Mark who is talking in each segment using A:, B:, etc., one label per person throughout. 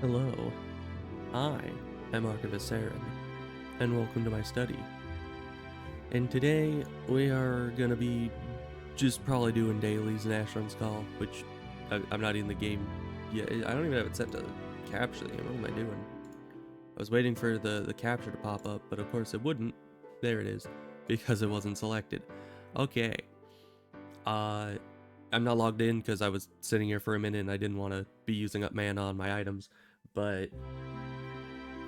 A: Hello, I am Asheron, and welcome to my study. And today we are gonna be just probably doing dailies in Asheron's Call, which I'm not in the game yet. I don't even have it set to capture the game. What am I doing? I was waiting for the capture to pop up, but of course it wouldn't. There it is, because it wasn't selected. Okay. I'm not logged in because I was sitting here for a minute and I didn't want to be using up mana on my items, but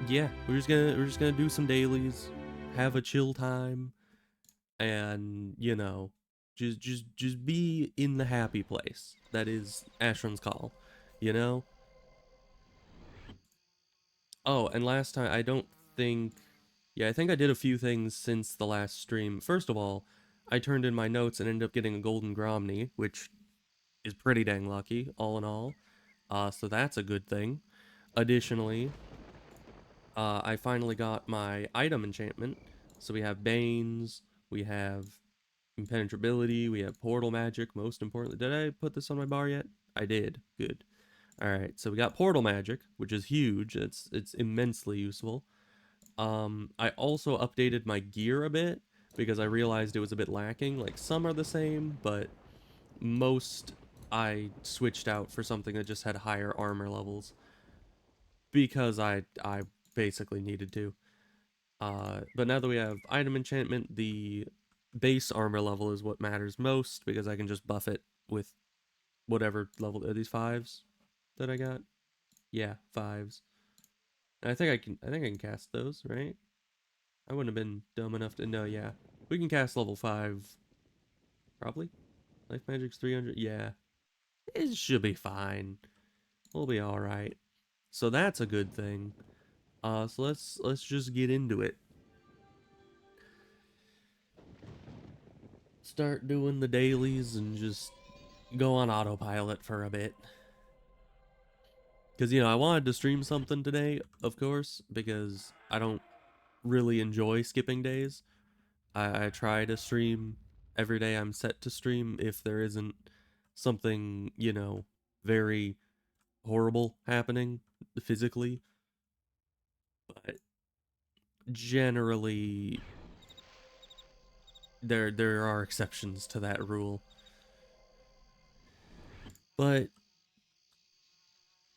A: yeah, we're just gonna do some dailies, have a chill time, and just be in the happy place that is Asheron's Call, you know. Oh, and last time I don't think, yeah, I think I did a few things since the last stream. First of all, I turned in my notes and ended up getting a golden Gromny, which is pretty dang lucky, all in all. So that's a good thing. Additionally, I finally got my item enchantment. So we have Banes, we have Impenetrability, we have Portal Magic, most importantly. Did I put this on my bar yet? I did. Good. Alright, so we got Portal Magic, which is huge. It's immensely useful. I also updated my gear a bit, because I realized it was a bit lacking. Like, some are the same, but most I switched out for something that just had higher armor levels. Because I basically needed to. But now that we have item enchantment, the base armor level is what matters most because I can just buff it with whatever level. Are these fives that I got? Yeah, fives. And I think I can cast those, right? I wouldn't have been dumb enough to know. Yeah, we can cast level 5 probably. Life magic's 300. Yeah, it should be fine. We'll be all right. So that's a good thing. So let's just get into it. Start doing the dailies and just go on autopilot for a bit. Because, I wanted to stream something today, of course, because I don't really enjoy skipping days. I try to stream every day I'm set to stream if there isn't something, very horrible happening physically. But generally, there are exceptions to that rule. But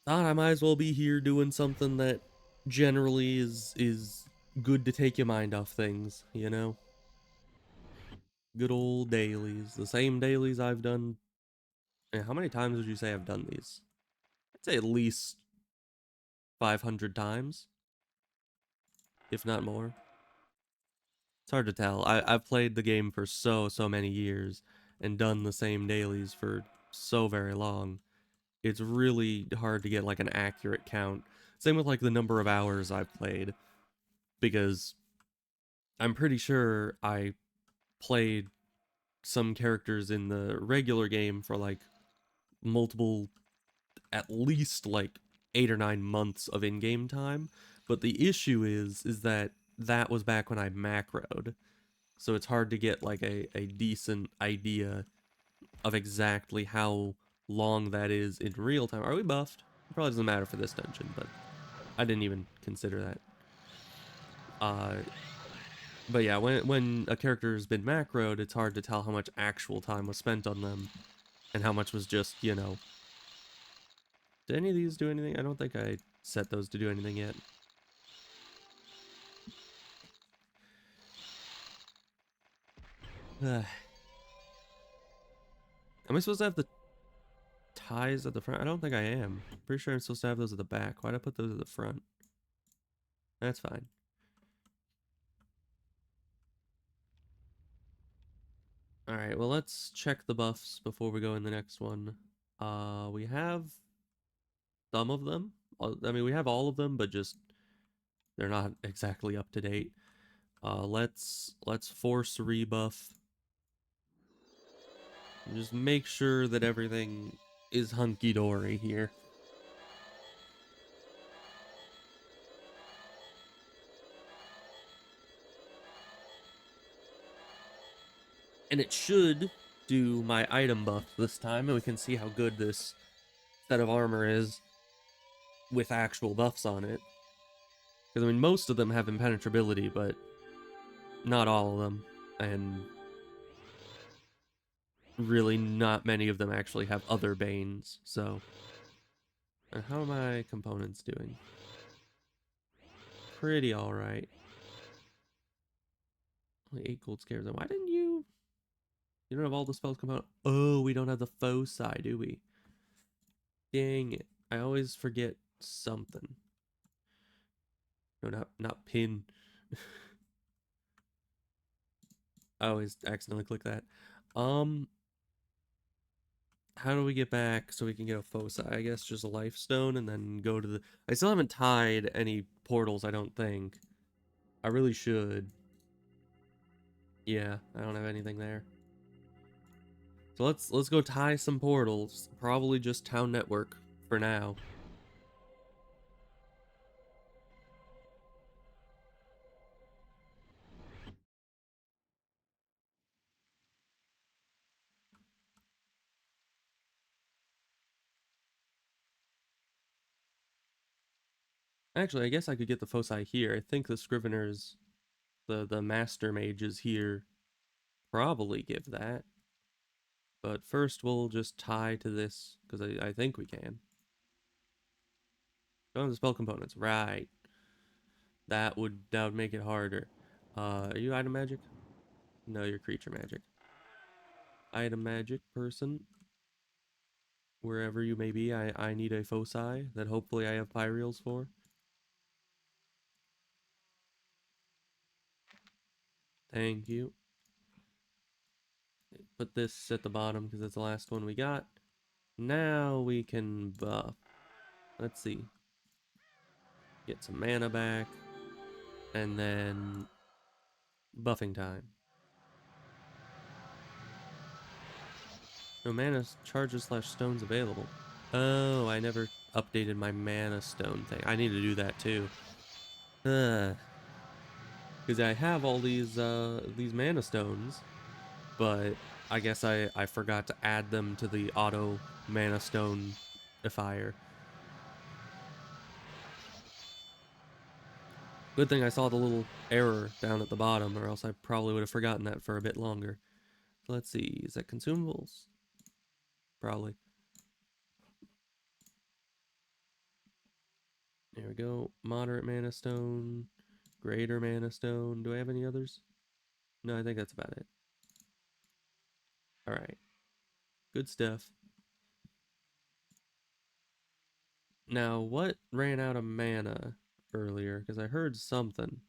A: thought I might as well be here doing something that generally is good to take your mind off things, you know? Good old dailies. The same dailies I've done. How many times would you say I've done these? I'd say at least 500 times, if not more. It's hard to tell. I've played the game for so many years and done the same dailies for so very long. It's really hard to get like an accurate count. Same with like the number of hours I've played, because I'm pretty sure I played some characters in the regular game for like multiple, at least like 8 or 9 months of in-game time. But the issue is that was back when I macroed, so it's hard to get like a decent idea of exactly how long that is in real time. Are we buffed? It probably doesn't matter for this dungeon, but I didn't even consider that. But yeah, when a character has been macroed, it's hard to tell how much actual time was spent on them and how much was just, Did any of these do anything? I don't think I set those to do anything yet. Am I supposed to have the ties at the front? I don't think I am. Pretty sure I'm supposed to have those at the back. Why'd I put those at the front? That's fine. Alright, well, let's check the buffs before we go in the next one. We have some of them. I mean, we have all of them, but just they're not exactly up to date. Let's force rebuff. Just make sure that everything is hunky-dory here. And it should do my item buff this time, and we can see how good this set of armor is. with actual buffs on it. Because, I mean, most of them have impenetrability, but not all of them. And really not many of them actually have other banes, so... how are my components doing? Pretty alright. Only 8 gold scares. Why didn't you... You don't have all the spells component... Oh, we don't have the foci, do we? Dang it. I always forget something. No, not pin. I always accidentally click that. How do we get back so we can get a foci? I guess just a life stone and then go to the... I still haven't tied any portals, I don't think. I really should. Yeah, I don't have anything there. So let's go tie some portals. Probably just town network for now. Actually, I guess I could get the foci here. I think the Scriveners, the Master Mages here, probably give that. But first we'll just tie to this, because I think we can. Don't have the spell components. Right. That would make it harder. Are you item magic? No, you're creature magic. Item magic person. Wherever you may be, I need a foci that hopefully I have pyreals for. Thank you. Put this at the bottom because it's the last one we got. Now we can buff. Let's see. Get some mana back. And then buffing time. No mana charges / stones available. Oh, I never updated my mana stone thing. I need to do that too. Because I have all these mana stones, but I guess I forgot to add them to the auto mana stone ifier. Good thing I saw the little error down at the bottom, or else I probably would have forgotten that for a bit longer. So let's see, is that consumables? Probably. There we go. Moderate mana stone, greater mana stone. Do I have any others? No, I think that's about it. Alright. Good stuff. Now, what ran out of mana earlier? Because I heard something.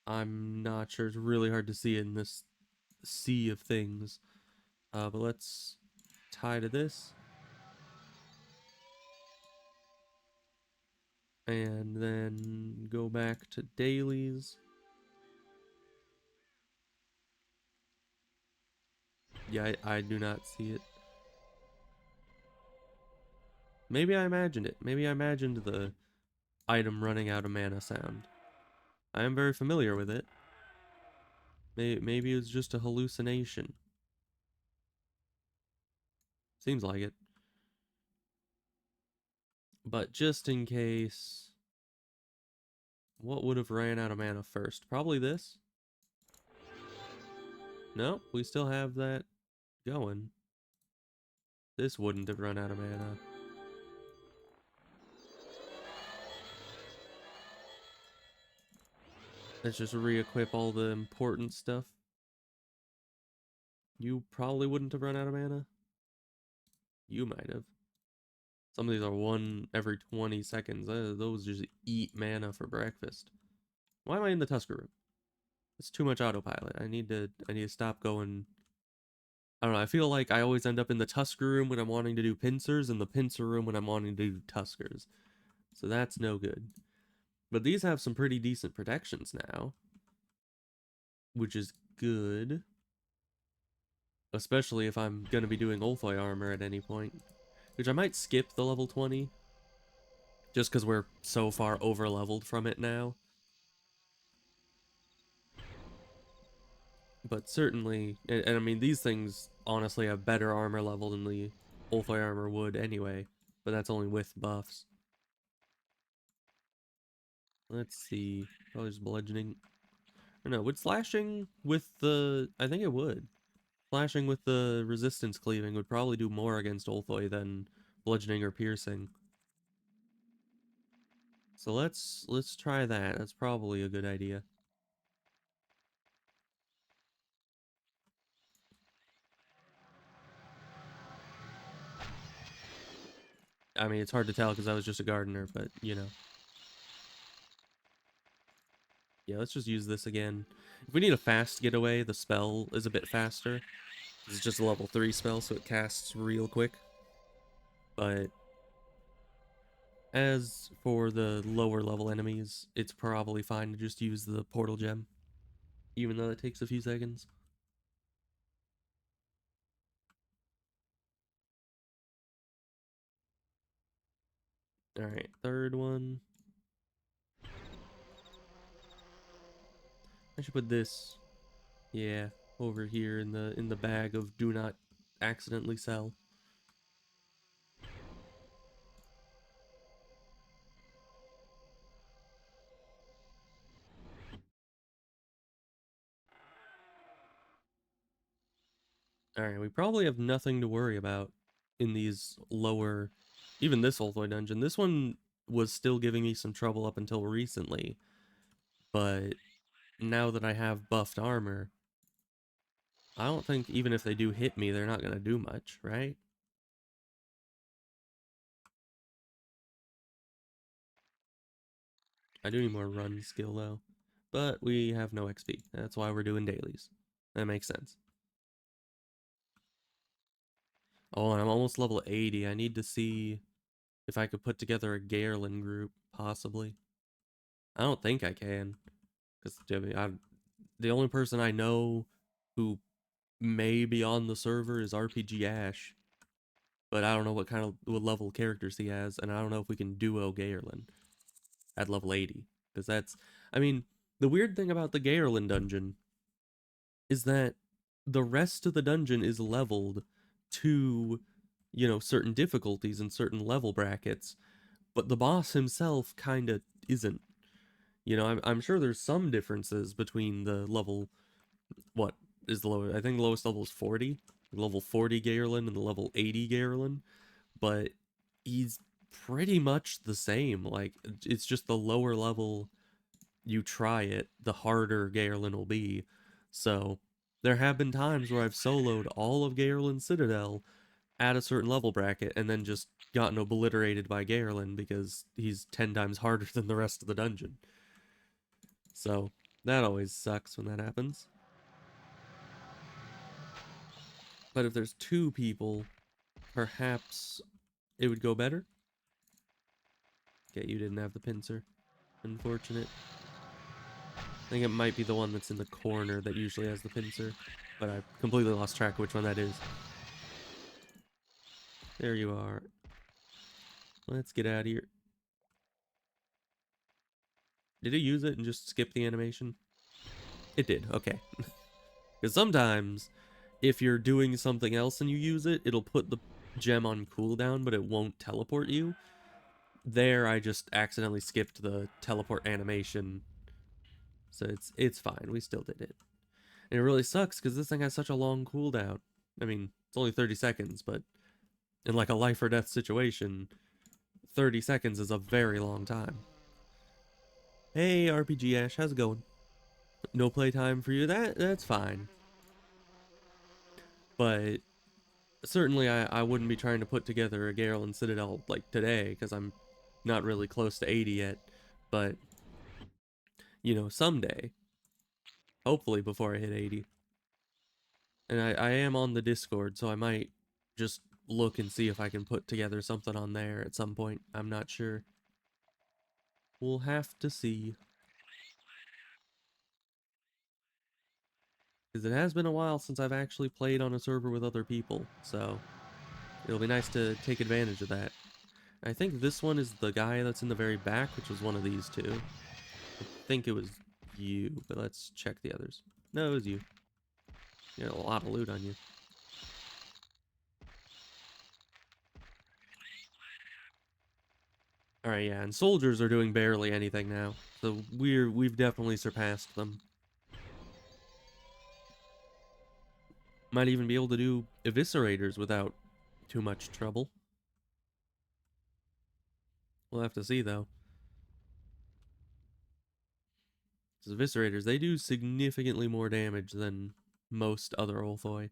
A: I'm not sure. It's really hard to see in this sea of things. But let's tie to this. And then go back to dailies. Yeah, I do not see it. Maybe I imagined it. Maybe I imagined the item running out of mana sound. I am very familiar with it. Maybe it was just a hallucination. Seems like it. But just in case... What would have ran out of mana first? Probably this? No, we still have that going. This wouldn't have run out of mana. Let's just re-equip all the important stuff. You probably wouldn't have run out of mana. You might have. Some of these are 1 every 20 seconds. Those just eat mana for breakfast. Why am I in the Tusker room? It's too much autopilot. I need to stop going. I don't know. I feel like I always end up in the Tusker room when I'm wanting to do pincers, and the pincer room when I'm wanting to do Tuskers. So that's no good. But these have some pretty decent protections now, which is good. Especially if I'm going to be doing Ulthoi armor at any point. Which I might skip the level 20. Just because we're so far over-leveled from it now. But certainly, and I mean, these things honestly have better armor level than the Ulthoi armor would anyway, but that's only with buffs. Let's see. Probably just bludgeoning. Or no, would slashing with the... I think it would. Slashing with the resistance cleaving would probably do more against Ulthoi than bludgeoning or piercing. So let's try that. That's probably a good idea. I mean, it's hard to tell because I was just a gardener, but you know. Yeah, let's just use this again. If we need a fast getaway, the spell is a bit faster. It's just a level 3 spell, so it casts real quick. But as for the lower level enemies, it's probably fine to just use the portal gem, even though it takes a few seconds. Alright, third one. I should put this, yeah, over here in the bag of do not accidentally sell. Alright, we probably have nothing to worry about in these lower, even this Ulthoi dungeon. This one was still giving me some trouble up until recently, but now that I have buffed armor, I don't think even if they do hit me, they're not going to do much, right? I do need more run skill though, but we have no XP. That's why we're doing dailies. That makes sense. Oh, and I'm almost level 80. I need to see if I could put together a Garland group, possibly. I don't think I can, because the only person I know who may be on the server is RPG Ash, but I don't know what level characters he has, and I don't know if we can duo Garland at level 80, because I mean, the weird thing about the Garland dungeon is that the rest of the dungeon is leveled to, certain difficulties and certain level brackets, but the boss himself kind of isn't. I'm sure there's some differences between the level, what is the lowest? I think the lowest level is 40, level 40 Garland and the level 80 Garland, but he's pretty much the same. Like, it's just the lower level you try it, the harder Garland will be. So there have been times where I've soloed all of Garland Citadel at a certain level bracket and then just gotten obliterated by Garland because he's 10 times harder than the rest of the dungeon. So that always sucks when that happens. But if there's two people, perhaps it would go better. Okay, you didn't have the pincer. Unfortunate. I think it might be the one that's in the corner that usually has the pincer, but I completely lost track of which one that is. There you are. Let's get out of here. Did it use it and just skip the animation? It did, okay. Because sometimes, if you're doing something else and you use it, it'll put the gem on cooldown, but it won't teleport you. There, I just accidentally skipped the teleport animation. So it's fine, we still did it. And it really sucks, because this thing has such a long cooldown. I mean, it's only 30 seconds, but in like a life or death situation, 30 seconds is a very long time. Hey, RPG Ash, how's it going? No playtime for you? That's fine. But certainly I wouldn't be trying to put together a Garland Citadel like today, because I'm not really close to 80 yet. But, someday. Hopefully before I hit 80. And I am on the Discord, so I might just look and see if I can put together something on there at some point. I'm not sure. We'll have to see. Because it has been a while since I've actually played on a server with other people, so it'll be nice to take advantage of that. I think this one is the guy that's in the very back, which was one of these two. I think it was you, but let's check the others. No, it was you. You got a lot of loot on you. Alright, yeah, and soldiers are doing barely anything now. So we've definitely surpassed them. Might even be able to do eviscerators without too much trouble. We'll have to see, though. Because eviscerators, they do significantly more damage than most other Ulthoi.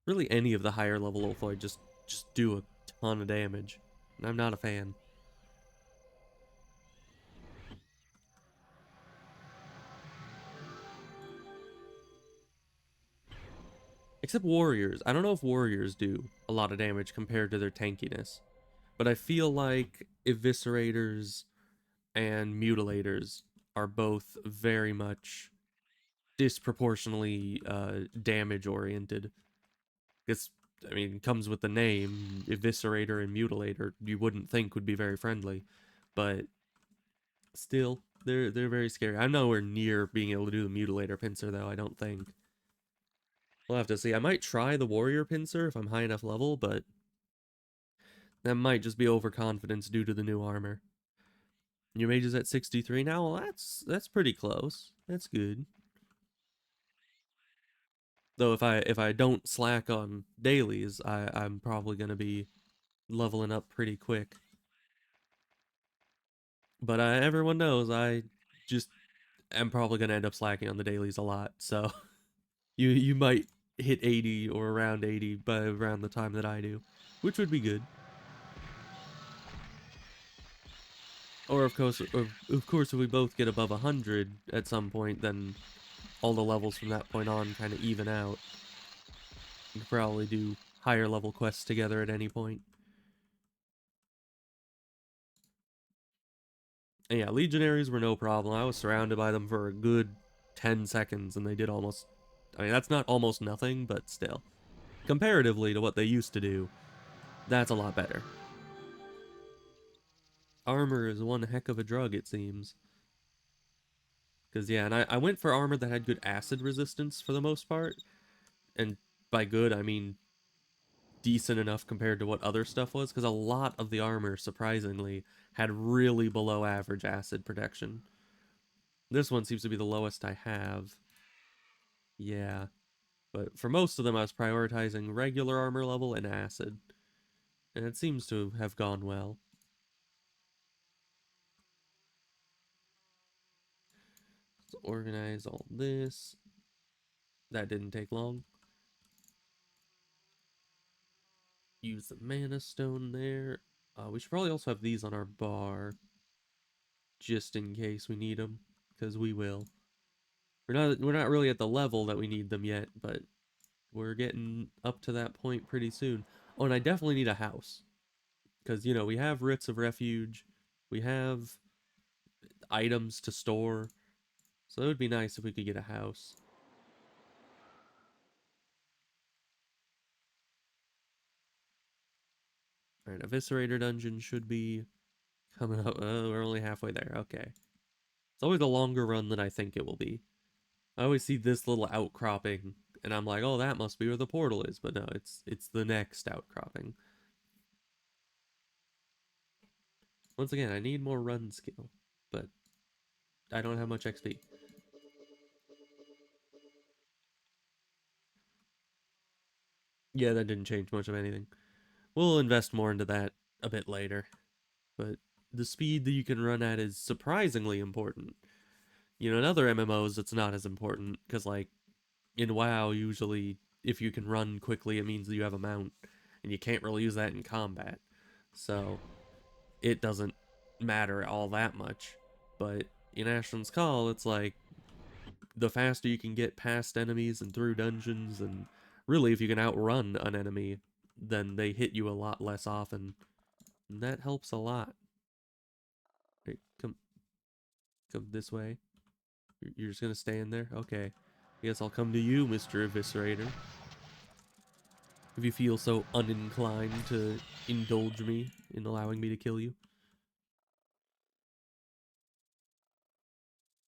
A: Really, any of the higher level Ulthoi just do a ton of damage. And I'm not a fan. Except warriors. I don't know if warriors do a lot of damage compared to their tankiness. But I feel like eviscerators and mutilators are both very much disproportionately damage oriented. It's, I mean, it comes with the name, eviscerator and mutilator. You wouldn't think would be very friendly, but still, they're very scary. I'm nowhere near being able to do the mutilator pincer though. I don't think. We'll have to see. I might try the warrior pincer if I'm high enough level, but that might just be overconfidence due to the new armor. Your mage is at 63 now. Well, that's pretty close. That's good. Though if I don't slack on dailies, I'm probably gonna be leveling up pretty quick. But everyone knows I just am probably gonna end up slacking on the dailies a lot. So you might hit 80 or around 80 by around the time that I do, which would be good. Or of course, if we both get above 100 at some point, then all the levels from that point on kind of even out. We could probably do higher level quests together at any point. And yeah, legionaries were no problem. I was surrounded by them for a good 10 seconds, and they did almost... I mean, that's not almost nothing, but still. Comparatively to what they used to do, that's a lot better. Armor is one heck of a drug, it seems. Because, yeah, and I went for armor that had good acid resistance for the most part. And by good, I mean decent enough compared to what other stuff was. Because a lot of the armor, surprisingly, had really below average acid protection. This one seems to be the lowest I have. Yeah. But for most of them, I was prioritizing regular armor level and acid. And it seems to have gone well. Let's organize all this. That didn't take long. Use the mana stone there. We should probably also have these on our bar. Just in case we need them. Because we will. We're not really at the level that we need them yet, but we're getting up to that point pretty soon. Oh, and I definitely need a house. Because, you know, we have writs of refuge. We have items to store. So it would be nice if we could get a house. Alright, Eviscerator Dungeon should be coming up. We're only halfway there. Okay. It's always a longer run than I think it will be. I always see this little outcropping, and I'm like, oh, that must be where the portal is. But no, it's the next outcropping. Once again, I need more run skill, but I don't have much XP. Yeah, that didn't change much of anything. We'll invest more into that a bit later. But the speed that you can run at is surprisingly important. You know, in other MMOs, it's not as important, because, like, in WoW, usually, if you can run quickly, it means that you have a mount, and you can't really use that in combat. So, it doesn't matter all that much. But in Asheron's Call, it's like, the faster you can get past enemies and through dungeons, and really, if you can outrun an enemy, then they hit you a lot less often. And that helps a lot. Right, come this way. You're just gonna stay in there? Okay. I guess I'll come to you, Mr. Eviscerator. If you feel so uninclined to indulge me in allowing me to kill you.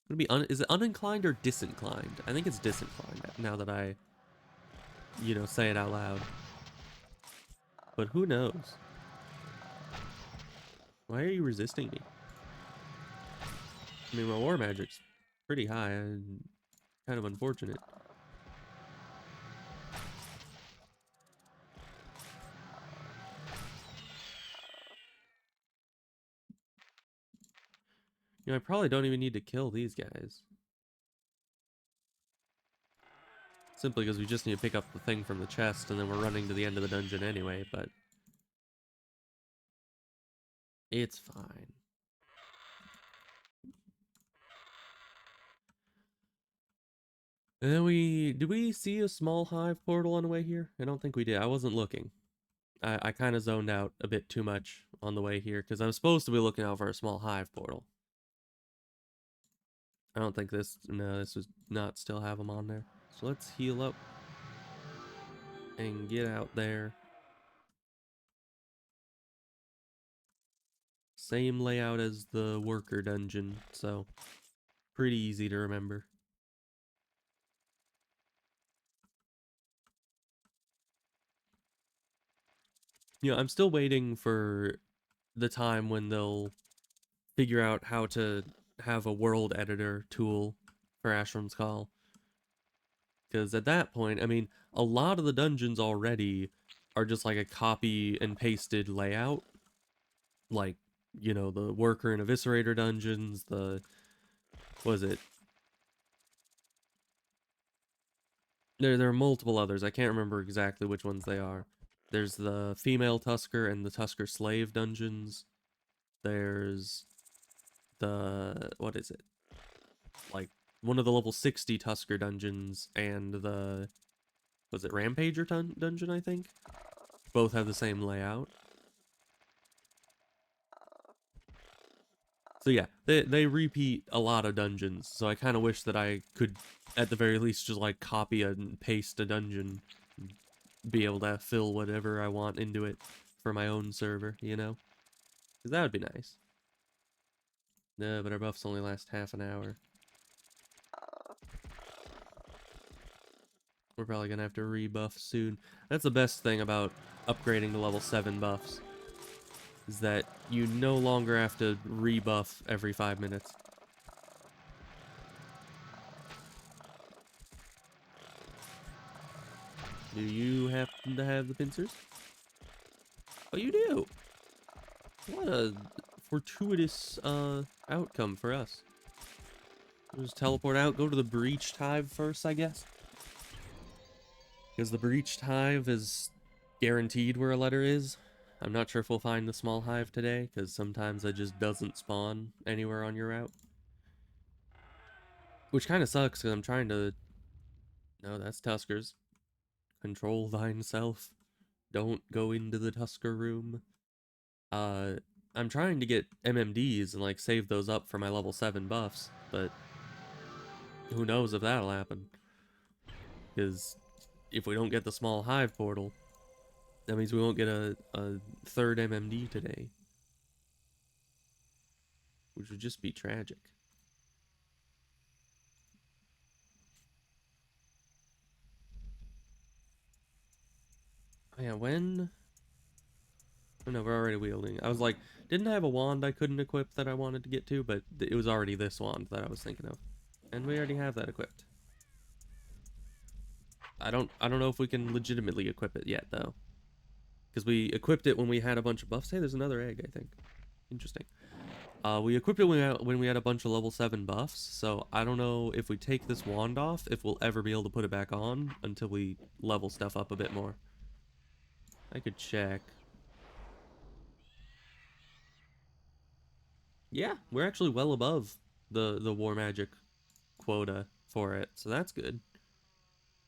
A: Would it be is it uninclined or disinclined? I think it's disinclined now that I, you know, say it out loud. But who knows? Why are you resisting me? I mean, my war magic's pretty high. Kind of unfortunate. You know, I probably don't even need to kill these guys. Simply because we just need to pick up the thing from the chest, and then we're running to the end of the dungeon anyway, but... it's fine. And then did we see a small hive portal on the way here? I don't think we did. I wasn't looking. I kind of zoned out a bit too much on the way here, because I was supposed to be looking out for a small hive portal. I don't think no, this was not still have them on there. So let's heal up and get out there. Same layout as the worker dungeon, so pretty easy to remember. You know, I'm still waiting for the time when they'll figure out how to have a world editor tool for Asheron's Call. Because at that point, I mean, a lot of the dungeons already are just like a copy and pasted layout. Like, you know, the worker and eviscerator dungeons, what is it? There are multiple others. I can't remember exactly which ones they are. There's the female Tusker and the Tusker slave dungeons. There's what is it? Like one of the level 60 Tusker dungeons and was it Rampager dungeon, I think? Both have the same layout. So yeah, they repeat a lot of dungeons, so I kind of wish that I could, at the very least, just like copy and paste a dungeon, be able to fill whatever I want into it for my own server, you know? Because that would be nice. No, but our buffs only last half an hour. We're probably gonna have to rebuff soon. That's the best thing about upgrading to level 7 buffs, is that you no longer have to rebuff every 5 minutes. Do you happen to have the pincers? Oh, you do! What a fortuitous outcome for us. We'll just teleport out, go to the breached hive first, I guess. Because the breached hive is guaranteed where a letter is. I'm not sure if we'll find the small hive today, because sometimes it just doesn't spawn anywhere on your route. Which kind of sucks, because I'm trying to... No, that's Tuskers. Control thine self. Don't go into the Tusker room. I'm trying to get MMDs and, like, save those up for my level 7 buffs, but who knows if that'll happen. Because if we don't get the small hive portal, that means we won't get a third MMD today. Which would just be tragic. Oh yeah, when... Oh no, we're already wielding. I was like, didn't I have a wand I couldn't equip that I wanted to get to? But it was already this wand that I was thinking of. And we already have that equipped. I don't know if we can legitimately equip it yet, though. Because we equipped it when we had a bunch of buffs. Hey, there's another egg, I think. Interesting. We equipped it when we had a bunch of level 7 buffs, so I don't know if we take this wand off, if we'll ever be able to put it back on until we level stuff up a bit more. I could check. Yeah, we're actually well above the war magic quota for it, so that's good.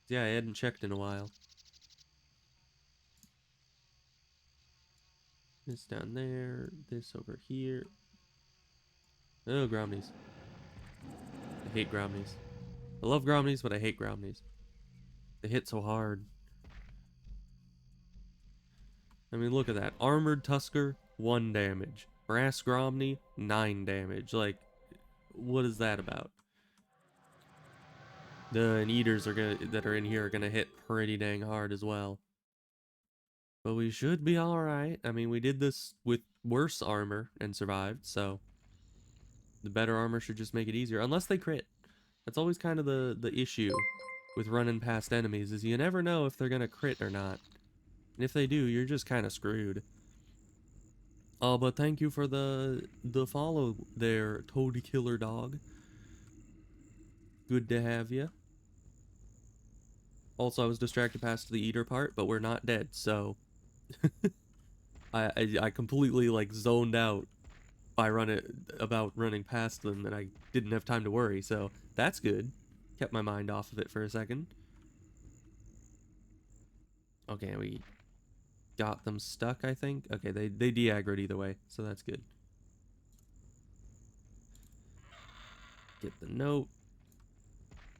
A: Yeah, I hadn't checked in a while. This down there, this over here. Oh, Gromnies. I hate Gromnies. I love Gromnies, but I hate Gromnies. They hit so hard. I mean, look at that. Armored Tusker, 1 damage. Brass Gromny, 9 damage. Like, what is that about? The Eaters that are in here are gonna hit pretty dang hard as well. But we should be alright. I mean, we did this with worse armor and survived, so the better armor should just make it easier. Unless they crit. That's always kind of the issue with running past enemies, is you never know if they're gonna crit or not. And if they do, you're just kind of screwed. Oh, but thank you for the follow there, Toad Killer Dog. Good to have you. Also, I was distracted past the eater part, but we're not dead, so I completely like zoned out by running past them, and I didn't have time to worry, so that's good. Kept my mind off of it for a second. Okay, we got them stuck, I think. Okay, they de-aggroed either way, so that's good. Get the note.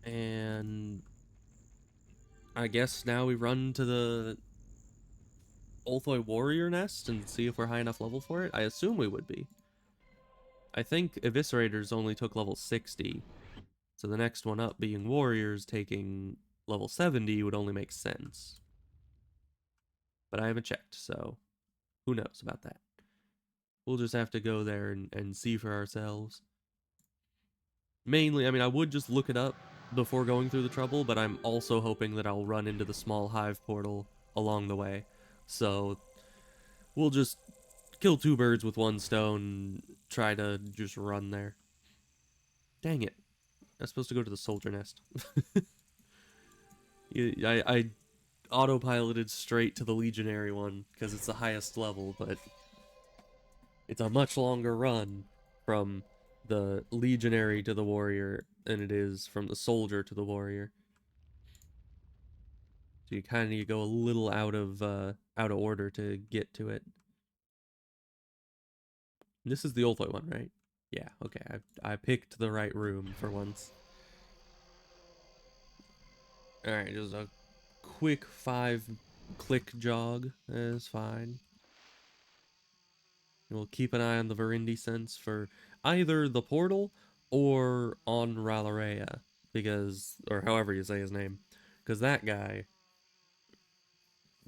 A: And I guess now we run to the Ulthoi warrior nest and see if we're high enough level for it. I assume we would be. I think Eviscerators only took level 60, so the next one up being warriors taking level 70 would only make sense. But I haven't checked, so who knows about that. We'll just have to go there and see for ourselves. Mainly, I mean, I would just look it up before going through the trouble, but I'm also hoping that I'll run into the small hive portal along the way. So we'll just kill two birds with one stone, try to just run there. Dang it. I was supposed to go to the soldier nest. I autopiloted straight to the legionary one because it's the highest level, but it's a much longer run from the legionary to the warrior than it is from the soldier to the warrior. So you kind of go a little out of order to get to it. This is the Ulthoi one, right? Yeah, okay. I picked the right room for once. Alright, just a quick 5-click jog is fine. We'll keep an eye on the Verindi sense for either the portal or on Ralarea, because, or however you say his name, because that guy,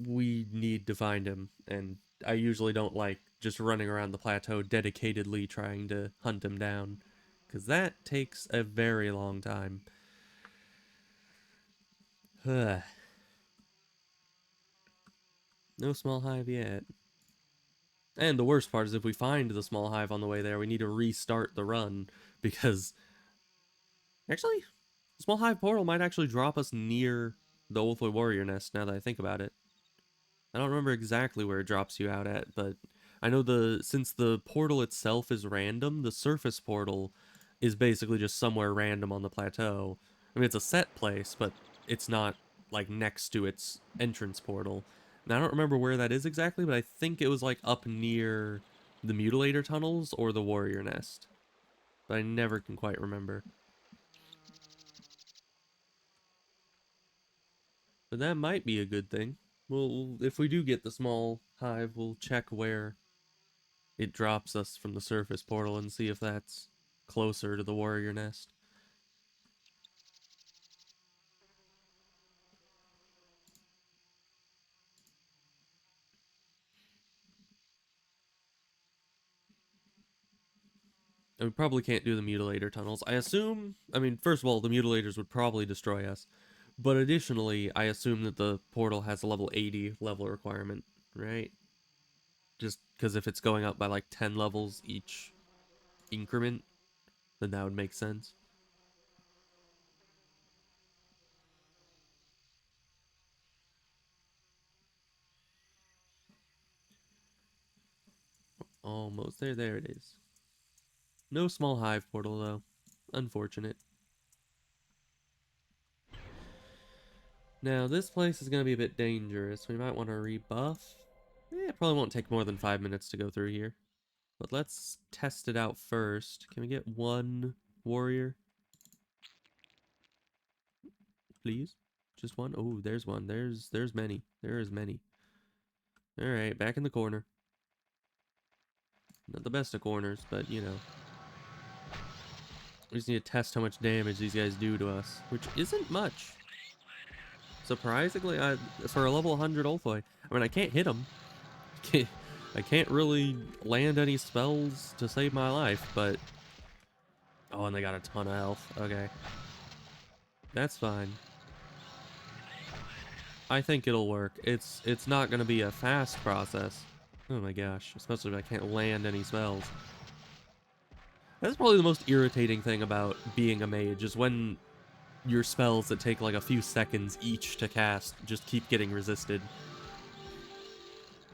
A: we need to find him, and I usually don't like just running around the plateau dedicatedly trying to hunt him down, because that takes a very long time. No small hive yet. And the worst part is if we find the small hive on the way there, we need to restart the run, because actually, the small hive portal might actually drop us near the Ulthoi warrior nest now that I think about it. I don't remember exactly where it drops you out at, but I know since the portal itself is random, the surface portal is basically just somewhere random on the plateau. I mean, it's a set place, but it's not like next to its entrance portal. And I don't remember where that is exactly, but I think it was like up near the mutilator tunnels or the warrior nest. But I never can quite remember. But that might be a good thing. Well, if we do get the small hive, we'll check where it drops us from the surface portal and see if that's closer to the warrior nest. And we probably can't do the mutilator tunnels. I assume, I mean, first of all, the mutilators would probably destroy us. But additionally, I assume that the portal has a level 80 level requirement, right? Just because if it's going up by like 10 levels each increment, then that would make sense. Almost there. There it is. No small hive portal, though. Unfortunate. Now, this place is going to be a bit dangerous. We might want to rebuff. It probably won't take more than 5 minutes to go through here. But let's test it out first. Can we get one warrior? Please? Just one? Oh, there's one. There's many. There is many. Alright, back in the corner. Not the best of corners, but you know. We just need to test how much damage these guys do to us, which isn't much. Surprisingly, for a level 100 Ulthoi, I mean, I can't hit him. I can't really land any spells to save my life, but... Oh, and they got a ton of health. Okay. That's fine. I think it'll work. It's not going to be a fast process. Oh my gosh, especially if I can't land any spells. That's probably the most irritating thing about being a mage, is when your spells that take like a few seconds each to cast just keep getting resisted.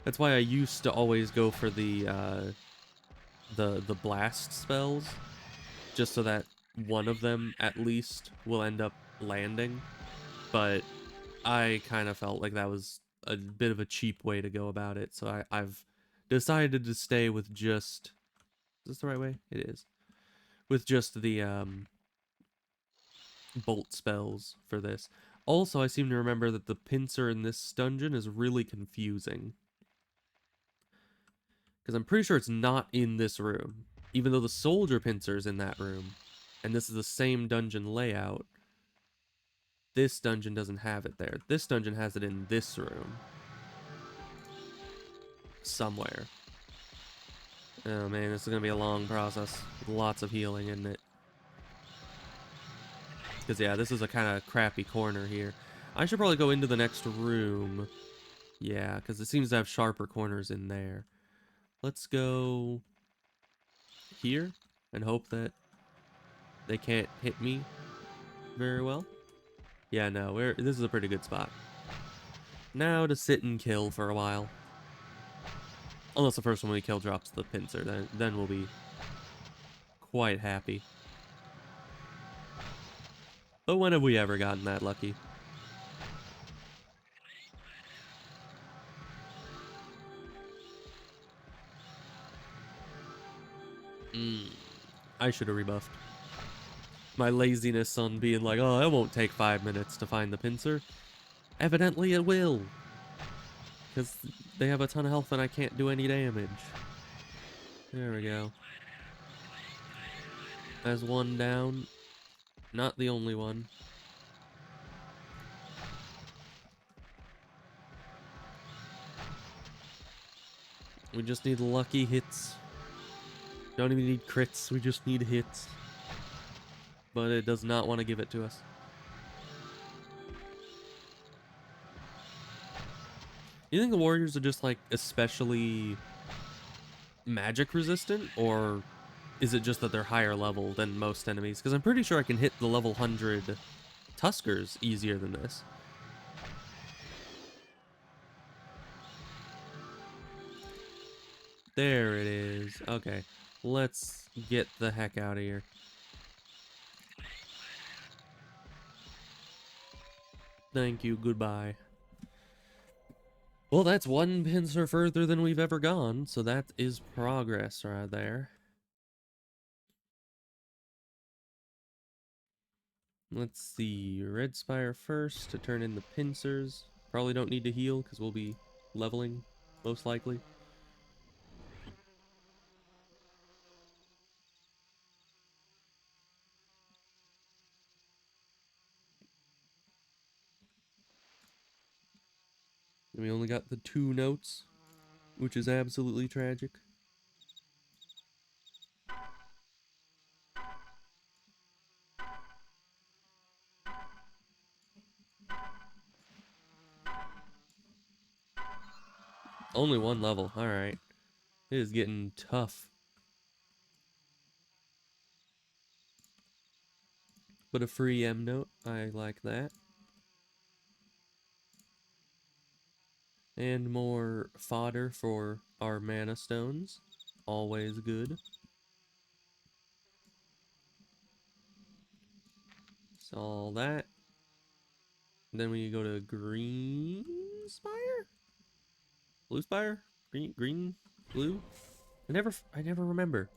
A: That's why I used to always go for the blast spells, just so that one of them at least will end up landing. But I kind of felt like that was a bit of a cheap way to go about it, so I've decided to stay with just... Is this the right way? It is. With just the bolt spells for this. Also, I seem to remember that the pincer in this dungeon is really confusing, because I'm pretty sure it's not in this room, even though the soldier pincer is in that room, and this is the same dungeon layout. This dungeon doesn't have it there. This dungeon has it in this room. Somewhere. Oh man, this is gonna be a long process. Lots of healing, isn't it? Because yeah, this is a kind of crappy corner here. I should probably go into the next room. Yeah, because it seems to have sharper corners in there. Let's go here and hope that they can't hit me very well. Yeah, no, this is a pretty good spot. Now to sit and kill for a while. Unless the first one we kill drops the pincer, then we'll be quite happy. But when have we ever gotten that lucky? I should have rebuffed. My laziness on being like, oh, it won't take 5 minutes to find the pincer. Evidently it will. Because they have a ton of health and I can't do any damage. There we go. As one down. Not the only one. We just need lucky hits. Don't even need crits, we just need hits. But it does not want to give it to us. You think the warriors are just like especially magic resistant, or is it just that they're higher level than most enemies? Because I'm pretty sure I can hit the level 100 Tuskers easier than this. There it is. Okay, let's get the heck out of here. Thank you, goodbye. Well, that's one pincer further than we've ever gone, so that is progress right there. Let's see, Red Spire first to turn in the pincers. Probably don't need to heal because we'll be leveling, most likely. And we only got the 2 notes, which is absolutely tragic. Only 1 level, alright. It is getting tough. But a free M note, I like that. And more fodder for our mana stones. Always good. So all that. Then we go to Green Spire? Blue Spire? Green? Blue? I never remember.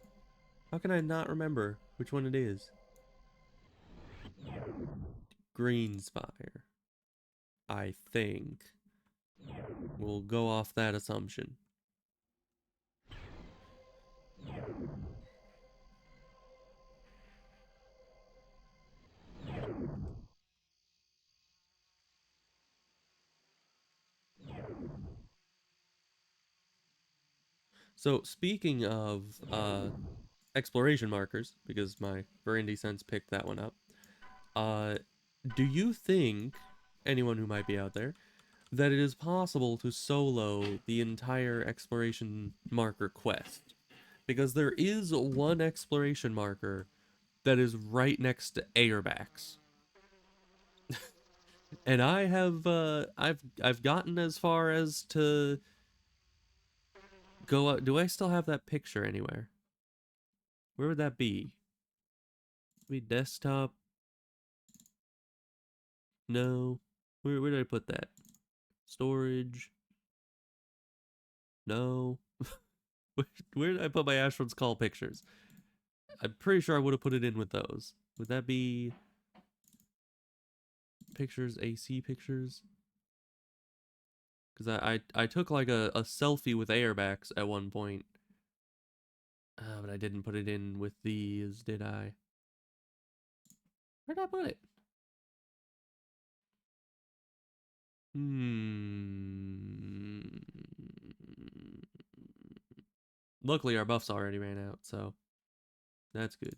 A: How can I not remember which one it is? Green Spire. I think. We'll go off that assumption. So speaking of exploration markers, because my Verindy sense picked that one up, uh, do you think, anyone who might be out there, that it is possible to solo the entire exploration marker quest? Because there is one exploration marker that is right next to airbacks. And I have I've gotten as far as to go out. Do I still have that picture anywhere? Where would that be? Maybe desktop? No. Where did I put that? Storage? No. Where did I put my Asheron's Call pictures? I'm pretty sure I would have put it in with those. Would that be pictures, AC pictures? Because I took like a selfie with airbacks at one point. But I didn't put it in with these, did I? Where'd I put it? Hmm. Luckily, our buffs already ran out, so that's good.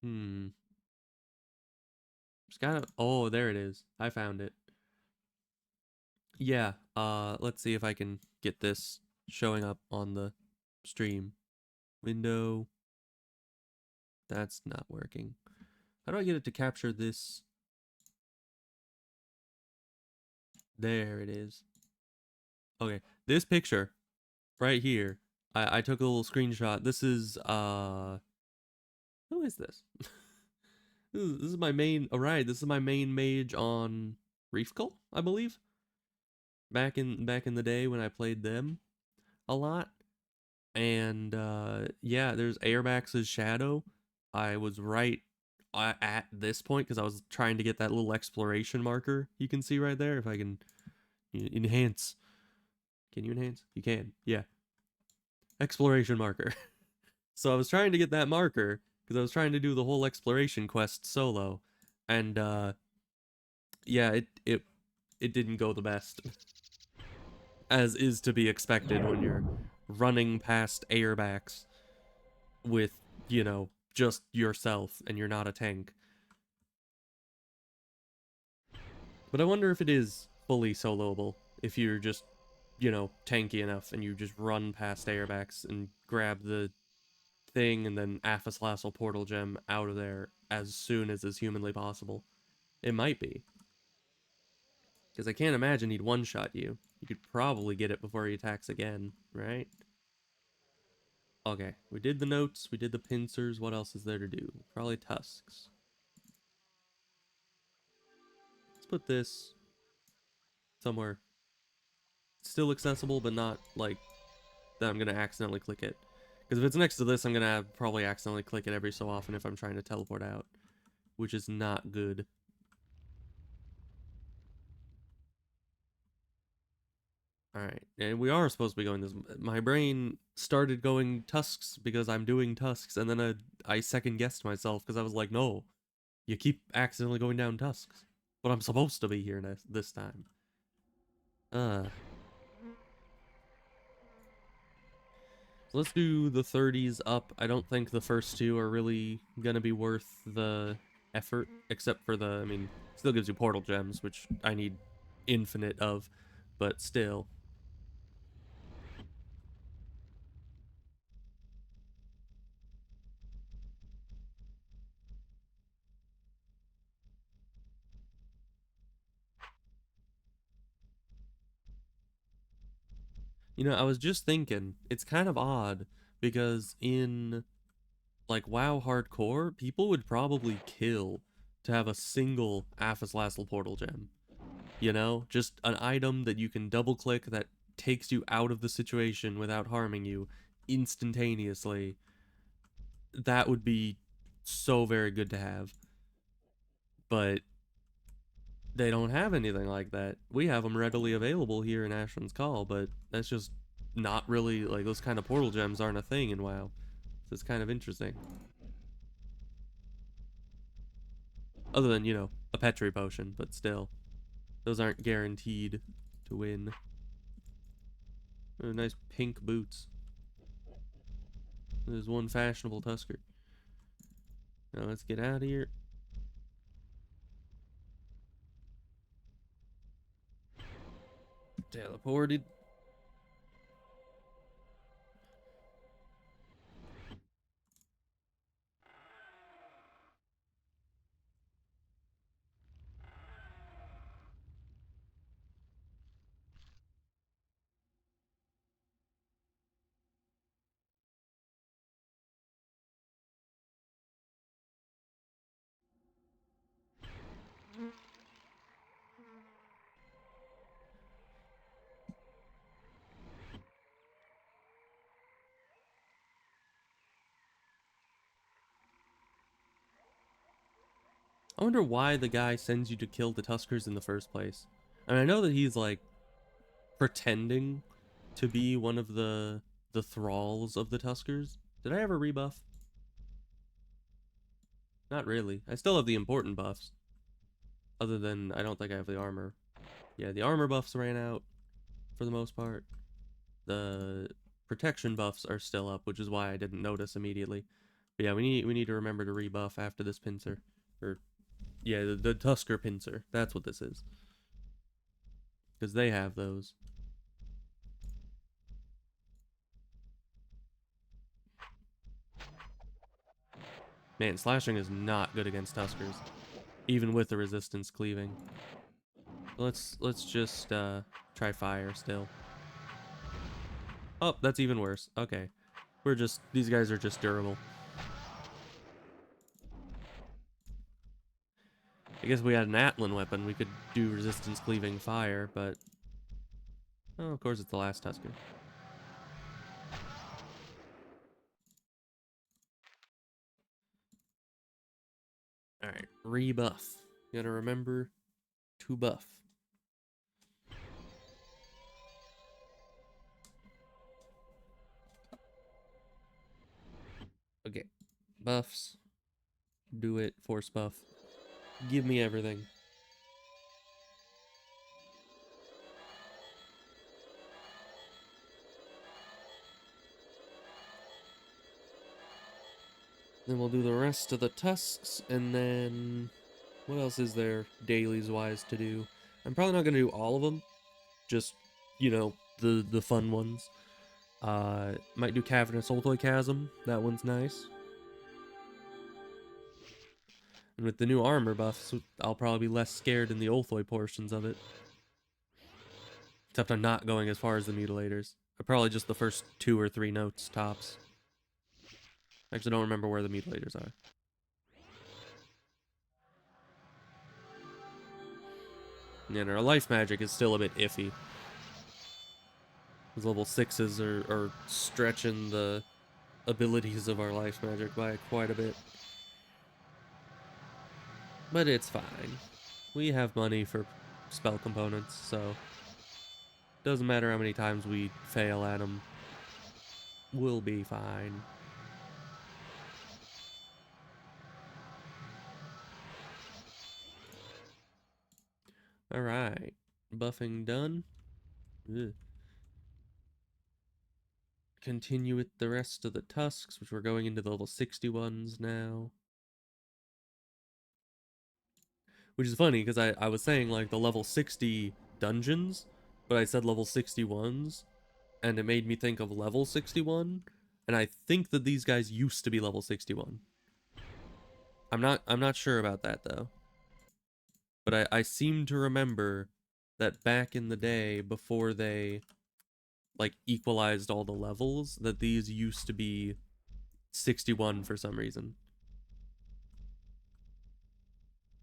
A: Hmm. Just gotta. Oh, there it is. I found it. Yeah. Let's see if I can get this showing up on the stream. Window. That's not working. How do I get it to capture this? There it is. Okay, this picture right here. I took a little screenshot. This is who is this? This is my main. All right, this is my main mage on Reefcall, I believe. Back in the day when I played them a lot, and yeah, there's Airbax's shadow. I was right at this point because I was trying to get that little exploration marker you can see right there. If I can enhance, can you enhance? You can, yeah. Exploration marker. So I was trying to get that marker because I was trying to do the whole exploration quest solo, and yeah, it didn't go the best, as is to be expected when you're running past airbacks with, just yourself and you're not a tank. But I wonder if it is fully soloable if you're just, tanky enough and you just run past airbacks and grab the thing and then Aphislassel Portal Gem out of there as soon as is humanly possible. It might be. Because I can't imagine he'd one-shot you. You could probably get it before he attacks again, right? Okay, we did the notes, we did the pincers. What else is there to do? Probably tusks. Let's put this somewhere still accessible, but not like that I'm gonna accidentally click it. Because if it's next to this, I'm gonna probably accidentally click it every so often if I'm trying to teleport out, which is not good. Alright, and we are supposed to be going this. My brain started going tusks because I'm doing tusks, and then I second guessed myself because I was like, no, you keep accidentally going down tusks. But I'm supposed to be here this time. Uh, so let's do the 30s up. I don't think the first two are really gonna be worth the effort, except for I mean, still gives you portal gems, which I need infinite of, but still. I was just thinking, it's kind of odd because in like WoW hardcore, people would probably kill to have a single Aphislassel portal gem. Just an item that you can double click that takes you out of the situation without harming you instantaneously. That would be so very good to have. But they don't have anything like that. We have them readily available here in Asheron's Call, but that's just not really, like, those kind of portal gems aren't a thing in WoW. So it's kind of interesting. Other than, a Petri potion, but still. Those aren't guaranteed to win. Nice pink boots. There's one fashionable Tusker. Now let's get out of here. Teleported. I wonder why the guy sends you to kill the Tuskers in the first place. I mean, I know that he's like pretending to be one of the thralls of the Tuskers. Did I ever rebuff? Not really. I still have the important buffs. Other than I don't think I have the armor. Yeah, the armor buffs ran out for the most part. The protection buffs are still up, which is why I didn't notice immediately. But yeah, we need to remember to rebuff after this pincer. Or yeah, the Tusker pincer. That's what this is. Because they have those. Man, slashing is not good against Tuskers. Even with the resistance cleaving. Let's just try fire still. Oh, that's even worse. Okay. These guys are just durable. I guess we had an Atlan weapon, we could do resistance cleaving fire, but oh, of course it's the last Tusker. Alright, rebuff. You gotta remember to buff. Okay. Buffs. Do it. Force buff. Give me everything. Then we'll do the rest of the tusks, and then what else is there dailies wise to do? I'm probably not gonna do all of them. Just, you know, the fun ones. Might do Cavernous Ulthoi Chasm. That one's nice. And with the new armor buffs, I'll probably be less scared in the Ulthoi portions of it. Except I'm not going as far as the Mutilators. Probably just the first 2 or 3 notes, tops. I actually don't remember where the Mutilators are. Yeah, and our life magic is still a bit iffy. Those level 6s are stretching the abilities of our life magic by quite a bit. But it's fine. We have money for spell components, so doesn't matter how many times we fail at them. We'll be fine. Alright. Buffing done. Ugh. Continue with the rest of the tusks, which we're going into the level 60 ones now. Which is funny, because I was saying, like, the level 60 dungeons, but I said level 61s, and it made me think of level 61, and I think that these guys used to be level 61. I'm not sure about that, though. But I seem to remember that back in the day, before they, like, equalized all the levels, that these used to be 61 for some reason.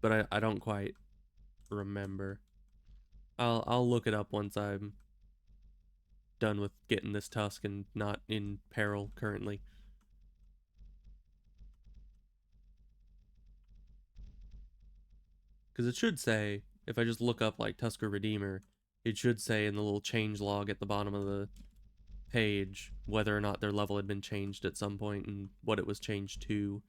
A: But I don't quite remember. I'll look it up once I'm done with getting this tusk and not in peril currently. Because it should say, if I just look up like Tusker Redeemer, it should say in the little change log at the bottom of the page whether or not their level had been changed at some point and what it was changed to.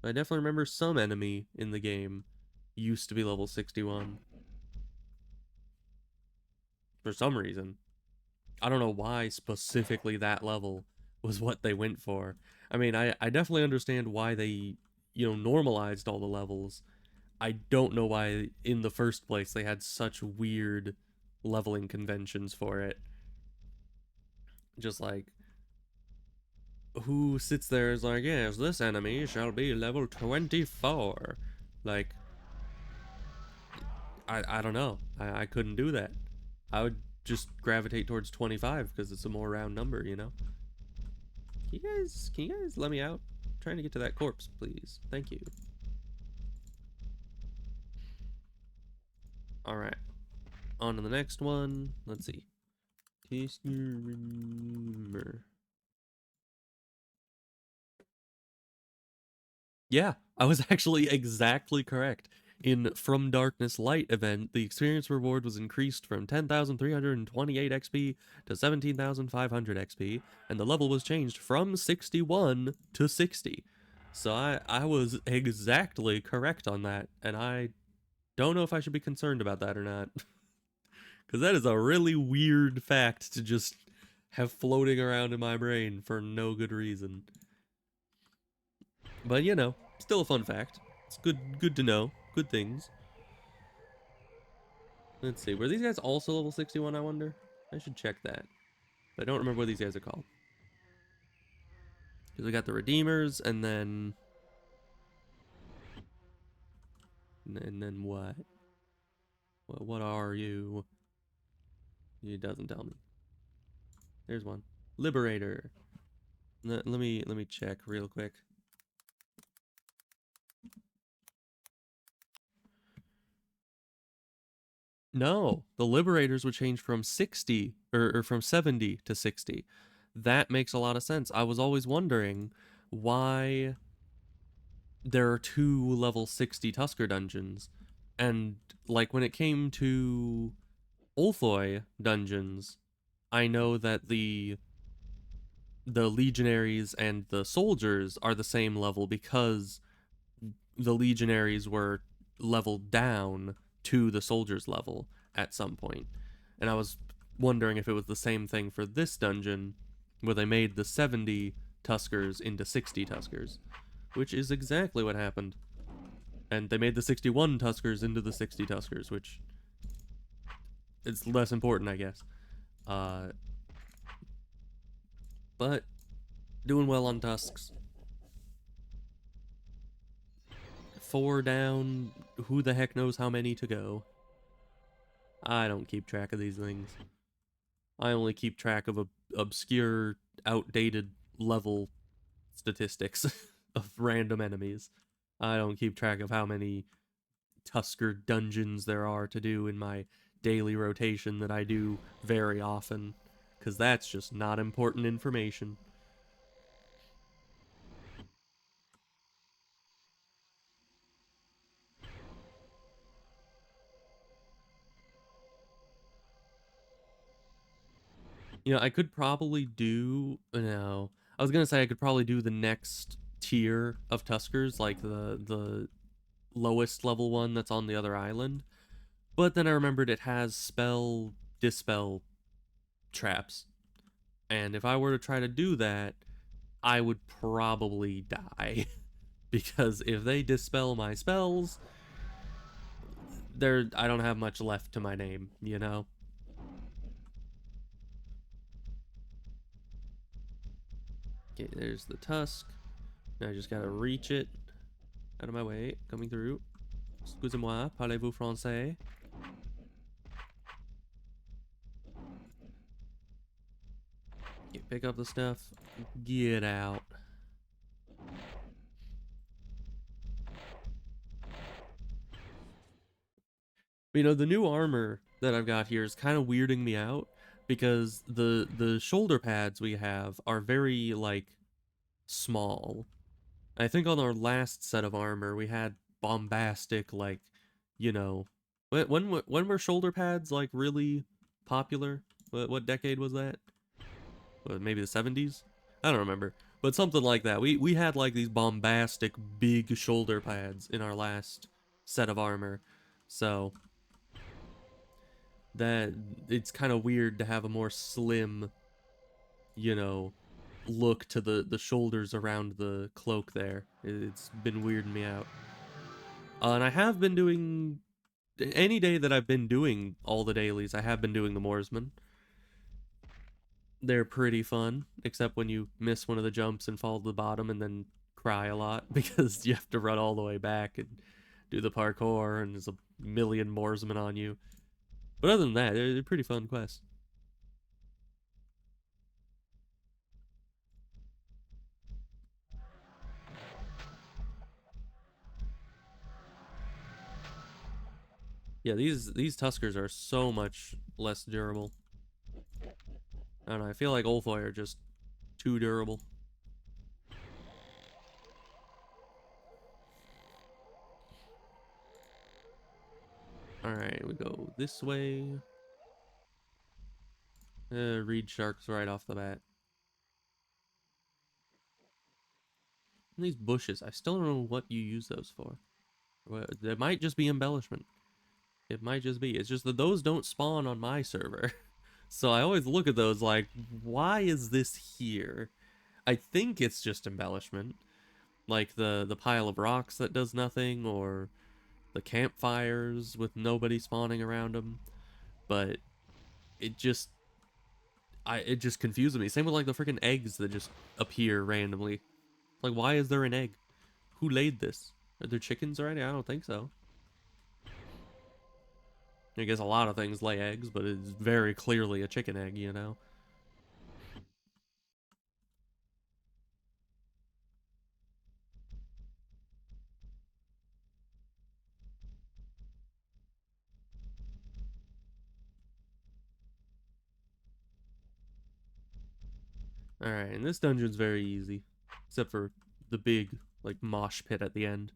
A: I definitely remember some enemy in the game used to be level 61. for some reason. I don't know why specifically that level was what they went for. I mean, I definitely understand why they, normalized all the levels. I don't know why in the first place they had such weird leveling conventions for it. Just like, who sits there is like, yes, this enemy shall be level 24. Like, I don't know. I couldn't do that. I would just gravitate towards 25 because it's a more round number, you know? Can you guys let me out? I'm trying to get to that corpse, please. Thank you. Alright. On to the next one. Let's see. Yeah, I was actually exactly correct. In From Darkness Light event, the experience reward was increased from 10,328 XP to 17,500 XP, and the level was changed from 61 to 60. So I was exactly correct on that, and I don't know if I should be concerned about that or not. Because that is a really weird fact to just have floating around in my brain for no good reason. But still a fun fact. It's good to know. Good things. Let's see. Were these guys also level 61, I wonder? I should check that. But I don't remember what these guys are called. Because we got the Redeemers, and then... And then what? What are you? It doesn't tell me. There's one. Liberator. Let me check real quick. No, the Liberators would change from 60 or from 70 to 60. That makes a lot of sense. I was always wondering why there are two level 60 Tusker dungeons. And like when it came to Ulthoi dungeons, I know that the legionaries and the soldiers are the same level because the legionaries were leveled down to the soldiers level at some point. And I was wondering if it was the same thing for this dungeon where they made the 70 Tuskers into 60 Tuskers, which is exactly what happened. And they made the 61 Tuskers into the 60 Tuskers, which is less important, I guess. But doing well on Tusks. 4 down, who the heck knows how many to go. I don't keep track of these things. I only keep track of obscure, outdated level statistics of random enemies. I don't keep track of how many Tusker dungeons there are to do in my daily rotation that I do very often, because that's just not important information. I could probably do... No. I was going to say I could probably do the next tier of Tuskers, like the lowest level one that's on the other island. But then I remembered it has spell dispel traps. And if I were to try to do that, I would probably die. Because if they dispel my spells, I don't have much left to my name, you know? Okay, there's the tusk. Now I just gotta reach it. Out of my way, coming through. Excusez-moi, parlez-vous français? Okay, pick up the stuff. Get out. The new armor that I've got here is kind of weirding me out because the shoulder pads we have are very like small. I think on our last set of armor we had bombastic like, you know, when were shoulder pads like really popular? What decade was that? Maybe the 70s? I don't remember. But something like that. We had like these bombastic big shoulder pads in our last set of armor. So that it's kind of weird to have a more slim, you know, look to the shoulders around the cloak there. It's been weirding me out. And I have been doing any day that I've been doing all the dailies, I have been doing the Moorsman. They're pretty fun, except when you miss one of the jumps and fall to the bottom and then cry a lot because you have to run all the way back and do the parkour and there's a million Moorsmen on you. But other than that, they're pretty fun quests. Yeah, these Tuskers are so much less durable. I don't know, I feel like Ulfoy are just too durable. Alright, we go this way. Reed Sharks right off the bat. And these bushes, I still don't know what you use those for. Well, it might just be embellishment. It might just be. It's just that those don't spawn on my server. So I always look at those like, why is this here? I think it's just embellishment. Like the pile of rocks that does nothing, or the campfires with nobody spawning around them. But it just it just confuses me. Same with like the freaking eggs that just appear randomly. Like, why is there an egg? Who laid this? Are there chickens already? I don't think so. I guess a lot of things lay eggs, but it's very clearly a chicken egg, you know? Alright, and this dungeon's very easy. Except for the big, like, mosh pit at the end.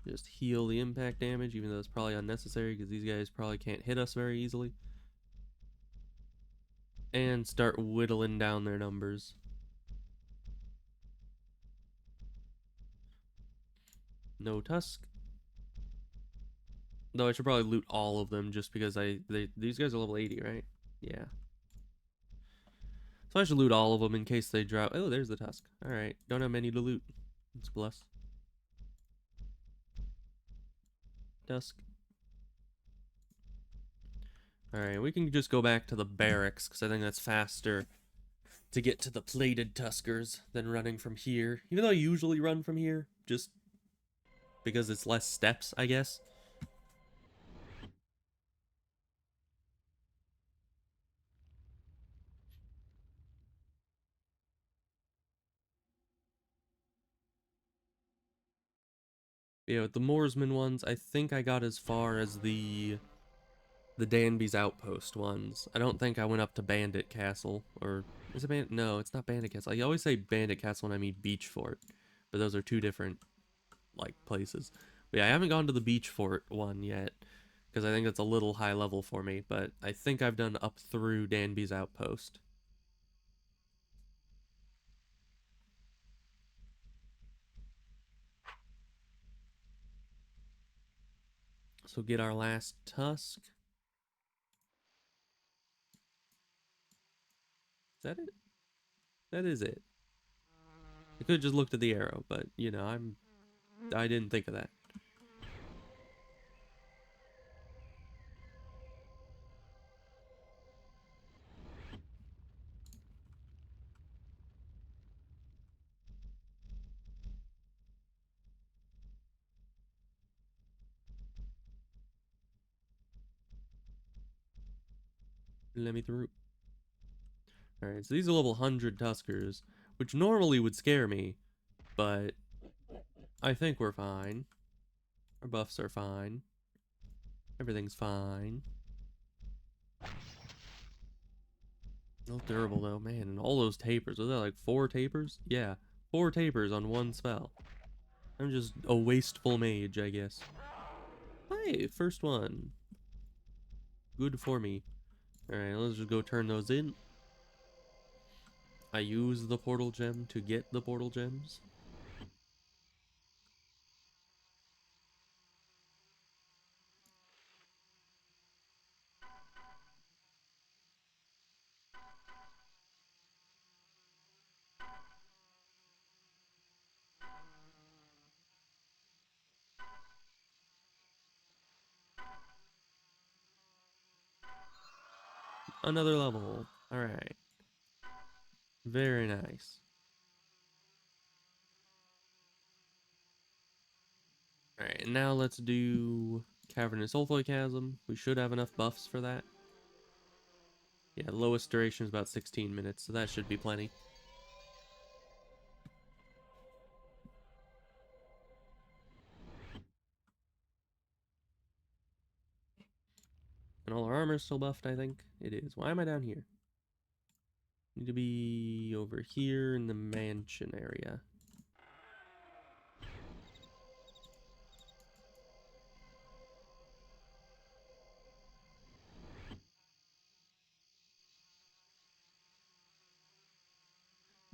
A: Just heal the impact damage, even though it's probably unnecessary, because these guys probably can't hit us very easily. And start whittling down their numbers. No tusk. Though I should probably loot all of them, just because these guys are level 80, right? Yeah. So I should loot all of them in case they drop. Oh, there's the tusk. Alright, don't have many to loot. Let's bless. Tusk. Alright, we can just go back to the barracks, because I think that's faster to get to the plated Tuskers than running from here. Even though I usually run from here, just because it's less steps, I guess. Yeah, with the Moorsman ones, I think I got as far as the Danby's Outpost ones. I don't think I went up to Bandit Castle, or is it Bandit? No, it's not Bandit Castle. I always say Bandit Castle when I mean Beach Fort, but those are two different, like, places. But yeah, I haven't gone to the Beach Fort one yet, because I think that's a little high level for me, but I think I've done up through Danby's Outpost. So get our last tusk. Is that it? That is it. I could have just looked at the arrow, but you know, I didn't think of that. Let me through. Alright, so these are level 100 Tuskers, which normally would scare me, but I think we're fine. Our buffs are fine. Everything's fine. No durable though, man, and all those tapers. Was that like 4 tapers? Yeah, 4 tapers on one spell. I'm just a wasteful mage, I guess. Hey, first one. Good for me. Alright, let's just go turn those in. I use the portal gem to get the portal gems. Another level. Alright. Very nice. Alright, and now let's do Cavernous Ulthoi Chasm. We should have enough buffs for that. Yeah, the lowest duration is about 16 minutes, so that should be plenty. And all our armor's still buffed, I think. It is. Why am I down here? Need to be over here in the mansion area.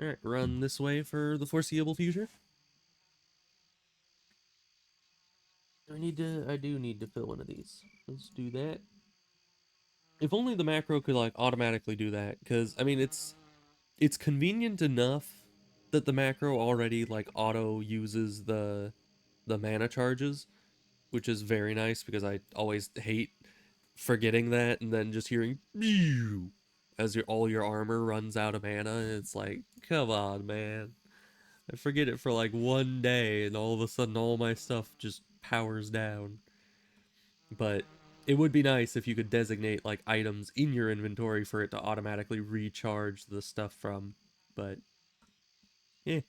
A: Alright, run this way for the foreseeable future. I do need to fill one of these. Let's do that. If only the macro could like automatically do that, because I mean it's convenient enough that the macro already like auto uses the mana charges, which is very nice because I always hate forgetting that and then just hearing as all your armor runs out of mana. It's like, come on, man. I forget it for like one day and all of a sudden all my stuff just powers down. But it would be nice if you could designate like items in your inventory for it to automatically recharge the stuff from. But yeah,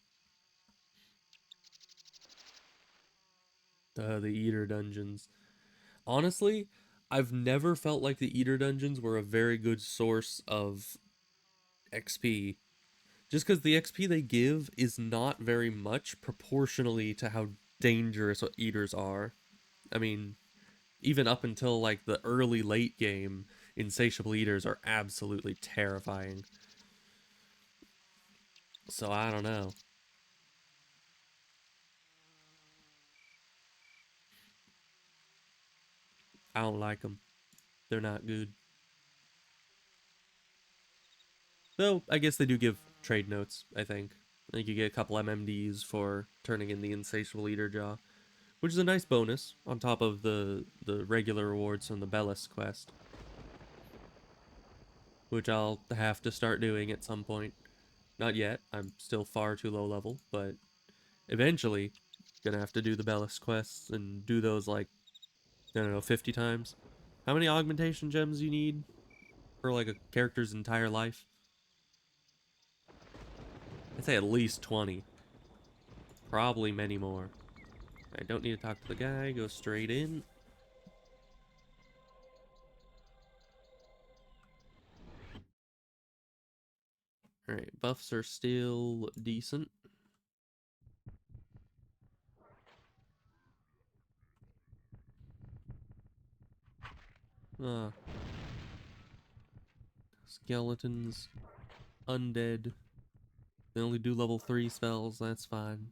A: the Eater dungeons. Honestly, I've never felt like the Eater dungeons were a very good source of XP. Just because the XP they give is not very much proportionally to how dangerous Eaters are. I mean, even up until like the early late game, insatiable Eaters are absolutely terrifying. So I don't know. I don't like them. They're not good. Though, I guess they do give trade notes, I think. I think you get a couple MMDs for turning in the Insatiable Eater Jaw, which is a nice bonus on top of the regular rewards from the Bellis quest, which I'll have to start doing at some point. Not yet, I'm still far too low level, but eventually gonna have to do the Bellis quests and do those like, I don't know, 50 times. How many augmentation gems do you need for like a character's entire life? I'd say at least 20. Probably many more. I don't need to talk to the guy, go straight in. Alright, buffs are still decent. Ah, skeletons, undead. They only do level 3 spells, that's fine.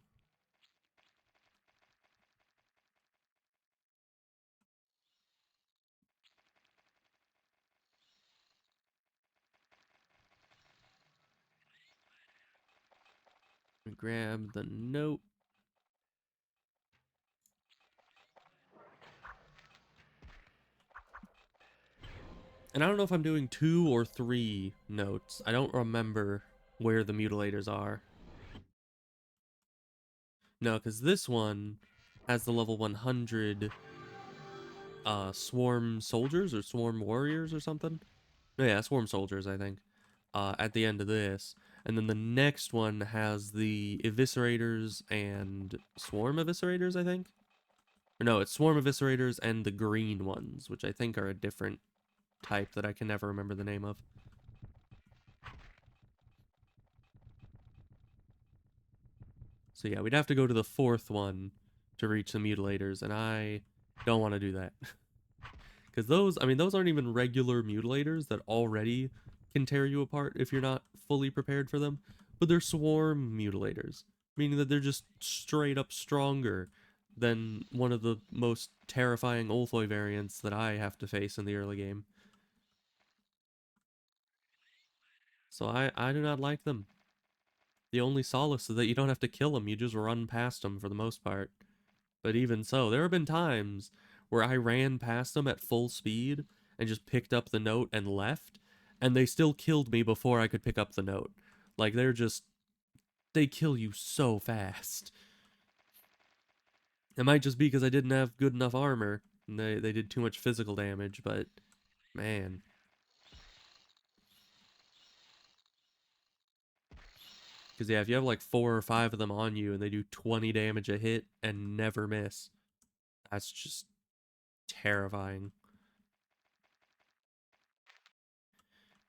A: Grab the note. And I don't know if I'm doing 2 or 3 notes. I don't remember where the mutilators are. No, because this one has the level 100 swarm soldiers or swarm warriors or something. No, yeah, swarm soldiers, I think, at the end of this. And then the next one has the eviscerators and swarm eviscerators, I think. Or no, it's swarm eviscerators and the green ones, which I think are a different type that I can never remember the name of. So yeah, we'd have to go to the fourth one to reach the mutilators, and I don't want to do that. Because those, I mean, those aren't even regular mutilators that already can tear you apart if you're not fully prepared for them, but they're swarm mutilators, meaning that they're just straight up stronger than one of the most terrifying Ulthoi variants that I have to face in the early game. So I do not like them. The only solace is that you don't have to kill them, you just run past them for the most part. But even so, there have been times where I ran past them at full speed and just picked up the note and left, and they still killed me before I could pick up the note. Like, they kill you so fast. It might just be because I didn't have good enough armor, and they did too much physical damage, but man. Because, yeah, if you have like 4 or 5 of them on you and they do 20 damage a hit and never miss, that's just terrifying.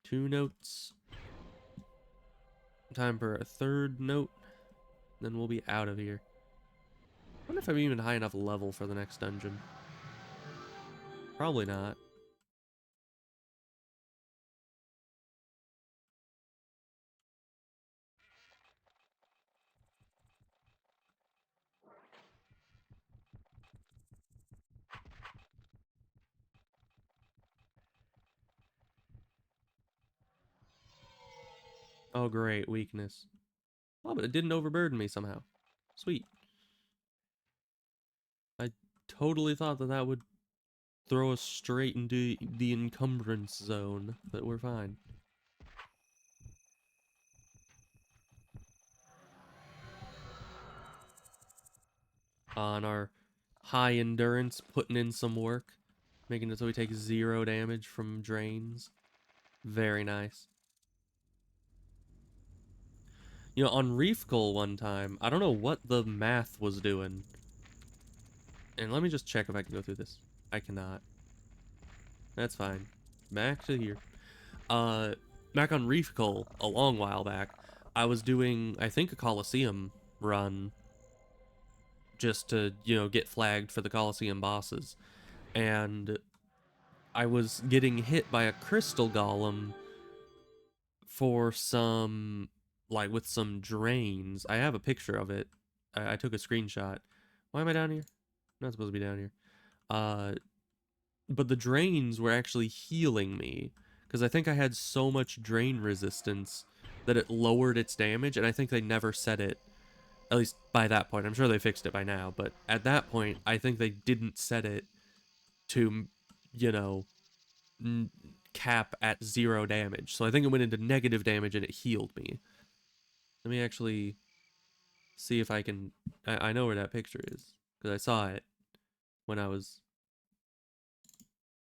A: 2 notes. Time for a 3rd note. Then we'll be out of here. I wonder if I'm even high enough level for the next dungeon. Probably not. Oh, great. Weakness. Oh, but it didn't overburden me somehow. Sweet. I totally thought that that would throw us straight into the encumbrance zone, but we're fine. On our high endurance, putting in some work, making it so we take 0 damage from drains. Very nice. You know, on Reef Coal one time, I don't know what the math was doing. And let me just check if I can go through this. I cannot. That's fine. Back to here. Back on Reef Coal, a long while back, I was doing, I think, a Coliseum run just to, you know, get flagged for the Coliseum bosses. And I was getting hit by a crystal golem for some, like, with some drains. I have a picture of it. I took a screenshot. Why am I down here? I'm not supposed to be down here. But the drains were actually healing me, because I think I had so much drain resistance that it lowered its damage, and I think they never set it, at least by that point. I'm sure they fixed it by now, but at that point, I think they didn't set it to, you know, cap at 0 damage. So I think it went into negative damage and it healed me. Let me actually see if I can... I know where that picture is, because I saw it when I was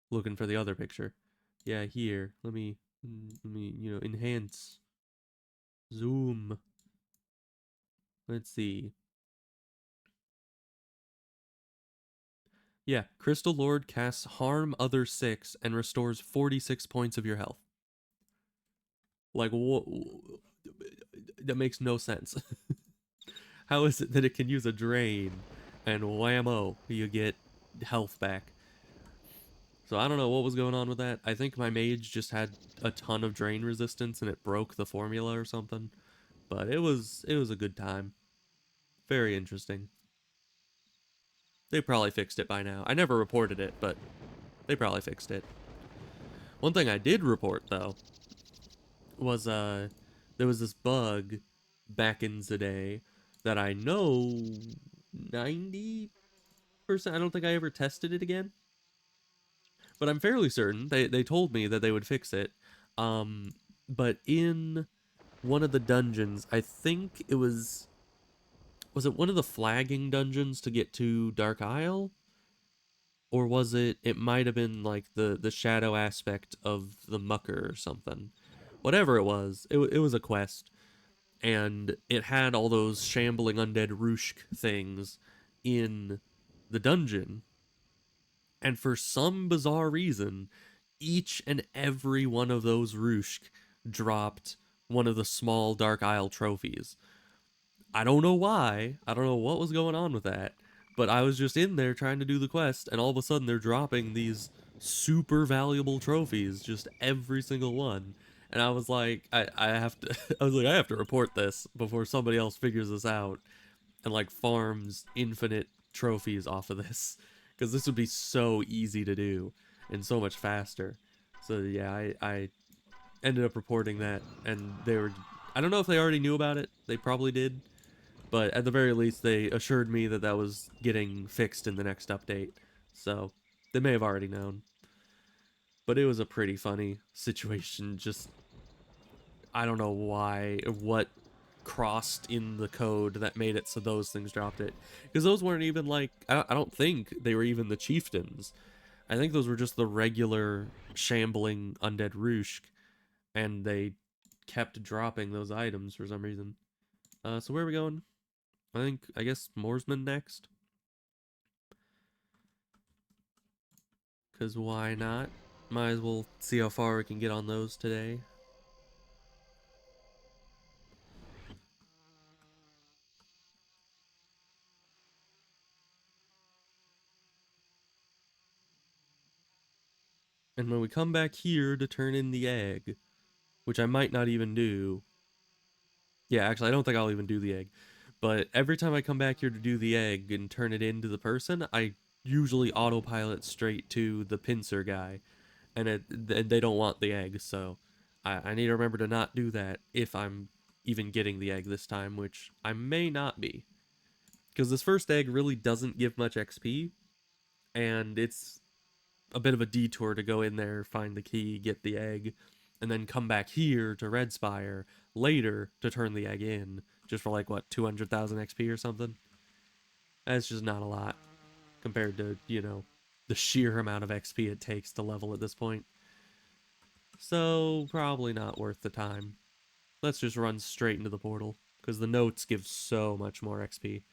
A: looking for the other picture. Yeah, here. Let me, you know, enhance. Zoom. Let's see. Yeah, Crystal Lord casts Harm Other 6 and restores 46 points of your health. Like, what? That makes no sense. How is it that it can use a drain and whammo, you get health back? So I don't know what was going on with that. I think my mage just had a ton of drain resistance and it broke the formula or something. But it was a good time. Very interesting. They probably fixed it by now. I never reported it, but they probably fixed it. One thing I did report though was there was this bug back in the day that I know 90%. I don't think I ever tested it again, but I'm fairly certain they told me that they would fix it. But in one of the dungeons, I think it was it one of the flagging dungeons to get to Dark Isle? Or was it might have been like the shadow aspect of the mucker or something. Whatever it was, it was a quest. And it had all those shambling undead Rooshk things in the dungeon. And for some bizarre reason, each and every one of those Rooshk dropped one of the small Dark Isle trophies. I don't know why. I don't know what was going on with that. But I was just in there trying to do the quest, and all of a sudden they're dropping these super valuable trophies, just every single one. And I was like, I have to I was like, I have to report this before somebody else figures this out and like farms infinite trophies off of this. Because this would be so easy to do and so much faster. So yeah, I ended up reporting that, and they were, I don't know if they already knew about it. They probably did, but at the very least, they assured me that that was getting fixed in the next update. So they may have already known. But it was a pretty funny situation. Just, I don't know what crossed in the code that made it so those things dropped it. Because those weren't even like, I don't think they were even the chieftains. I think those were just the regular shambling undead Rooshk, and they kept dropping those items for some reason. So where are we going? I guess Moorsman next. Because why not? Might as well see how far we can get on those today. And when we come back here to turn in the egg, which I might not even do. Yeah, actually, I don't think I'll even do the egg. But every time I come back here to do the egg and turn it into the person, I usually autopilot straight to the pincer guy. And they don't want the egg, so I need to remember to not do that if I'm even getting the egg this time, which I may not be. Because this first egg really doesn't give much XP, and it's a bit of a detour to go in there, find the key, get the egg, and then come back here to Red Spire later to turn the egg in, just for like, what, 200,000 XP or something? That's just not a lot compared to, the sheer amount of XP it takes to level at this point. So, probably not worth the time. Let's just run straight into the portal, because the notes give so much more XP.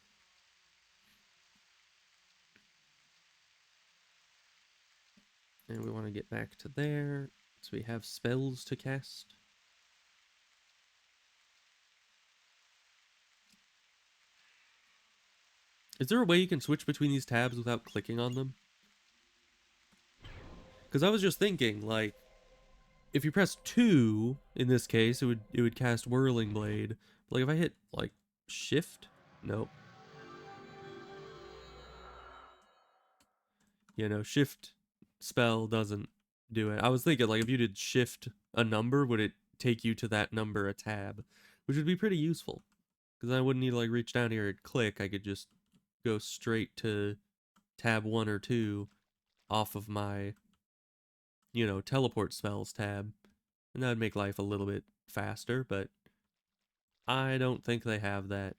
A: And we want to get back to there, so we have spells to cast. Is there a way you can switch between these tabs without clicking on them? Because I was just thinking, like, if you press 2, in this case, it would cast Whirling Blade. But, like, if I hit, like, Shift? Nope. Shift spell doesn't do it. I was thinking, like, if you did Shift a number, would it take you to that number a tab? Which would be pretty useful. Because I wouldn't need to, like, reach down here and click. I could just go straight to tab 1 or 2 off of my, teleport spells tab. And that would make life a little bit faster, but I don't think they have that.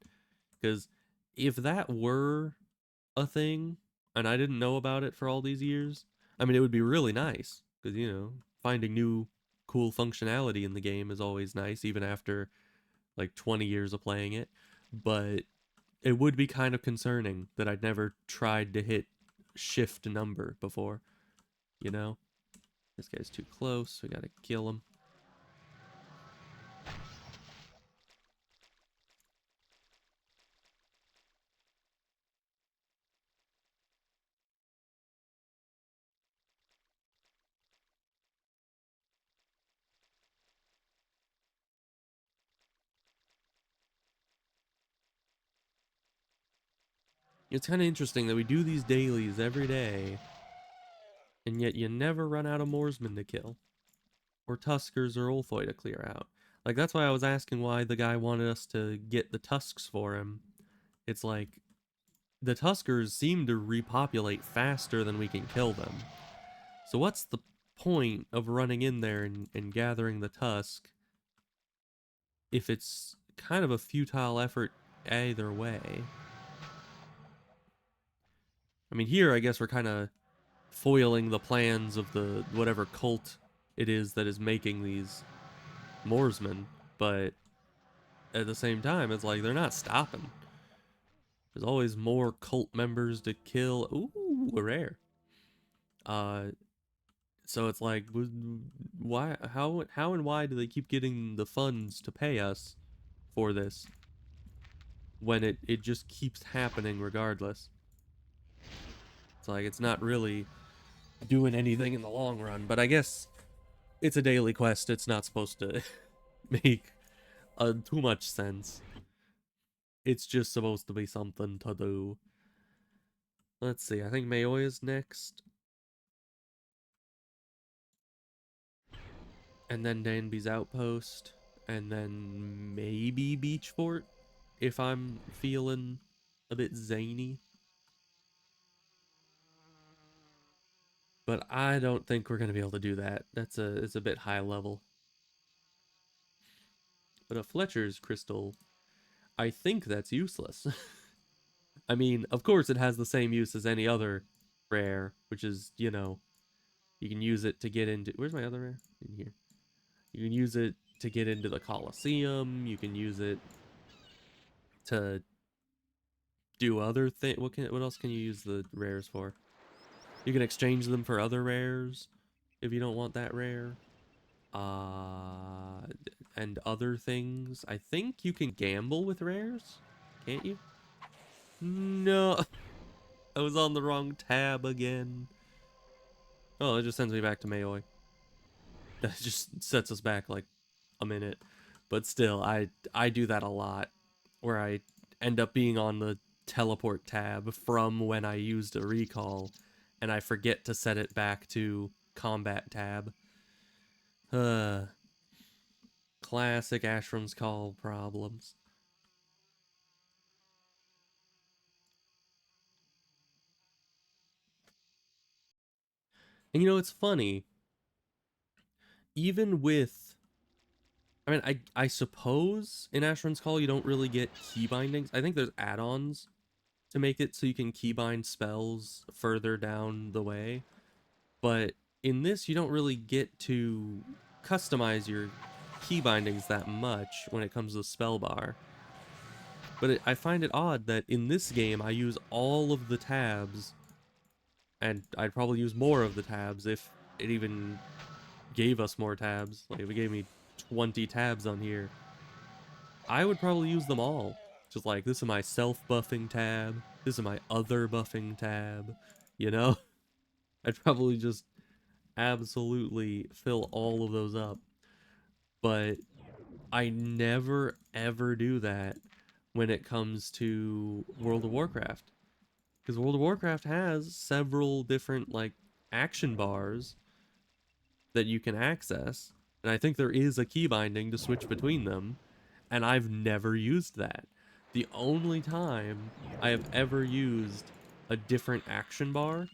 A: Because if that were a thing, and I didn't know about it for all these years, I mean, it would be really nice. Because, finding new cool functionality in the game is always nice, even after, like, 20 years of playing it. But it would be kind of concerning that I'd never tried to hit shift number before, you know? This guy's too close, we gotta kill him. It's kind of interesting that we do these dailies every day, and yet you never run out of Moorsmen to kill, or Tuskers or Ulthoi to clear out. Like, that's why I was asking why the guy wanted us to get the Tusks for him. It's like, the Tuskers seem to repopulate faster than we can kill them. So what's the point of running in there and gathering the Tusk if it's kind of a futile effort either way? I mean, here I guess we're kind of foiling the plans of the whatever cult it is that is making these Moorsmen, but at the same time, it's like they're not stopping. There's always more cult members to kill. Ooh, rare. Uh, so it's like, why? How, and why do they keep getting the funds to pay us for this when it just keeps happening regardless? It's like it's not really doing anything in the long run. But I guess it's a daily quest. It's not supposed to make too much sense. It's just supposed to be something to do. Let's see, I think Maoi is next. And then Danby's Outpost. And then maybe Beachfort, if I'm feeling a bit zany. But I don't think we're gonna be able to do that. It's a bit high level. But a Fletcher's crystal, I think that's useless. I mean, of course it has the same use as any other rare, which is, you know, you can use it to get into... Where's my other rare? In here. You can use it to get into the Colosseum. You can use it to do other things. What else can you use the rares for? You can exchange them for other rares if you don't want that rare. And other things. I think you can gamble with rares, can't you? No, I was on the wrong tab again. Oh, it just sends me back to Mayoi. That just sets us back like a minute. But still, I do that a lot, where I end up being on the teleport tab from when I used a recall, and I forget to set it back to combat tab. Classic Asheron's Call problems. And you know, it's funny, even with... I mean, I suppose in Asheron's Call you don't really get key bindings. I think there's add-ons to make it so you can keybind spells further down the way. But in this, you don't really get to customize your key bindings that much when it comes to spell bar. But I find it odd that in this game, I use all of the tabs, and I'd probably use more of the tabs if it even gave us more tabs. Like, if it gave me 20 tabs on here, I would probably use them all. Just like, this is my self-buffing tab, this is my other buffing tab, you know? I'd probably just absolutely fill all of those up. But I never ever do that when it comes to World of Warcraft. Because World of Warcraft has several different, like, action bars that you can access. And I think there is a key binding to switch between them. And I've never used that. The only time I have ever used a different action bar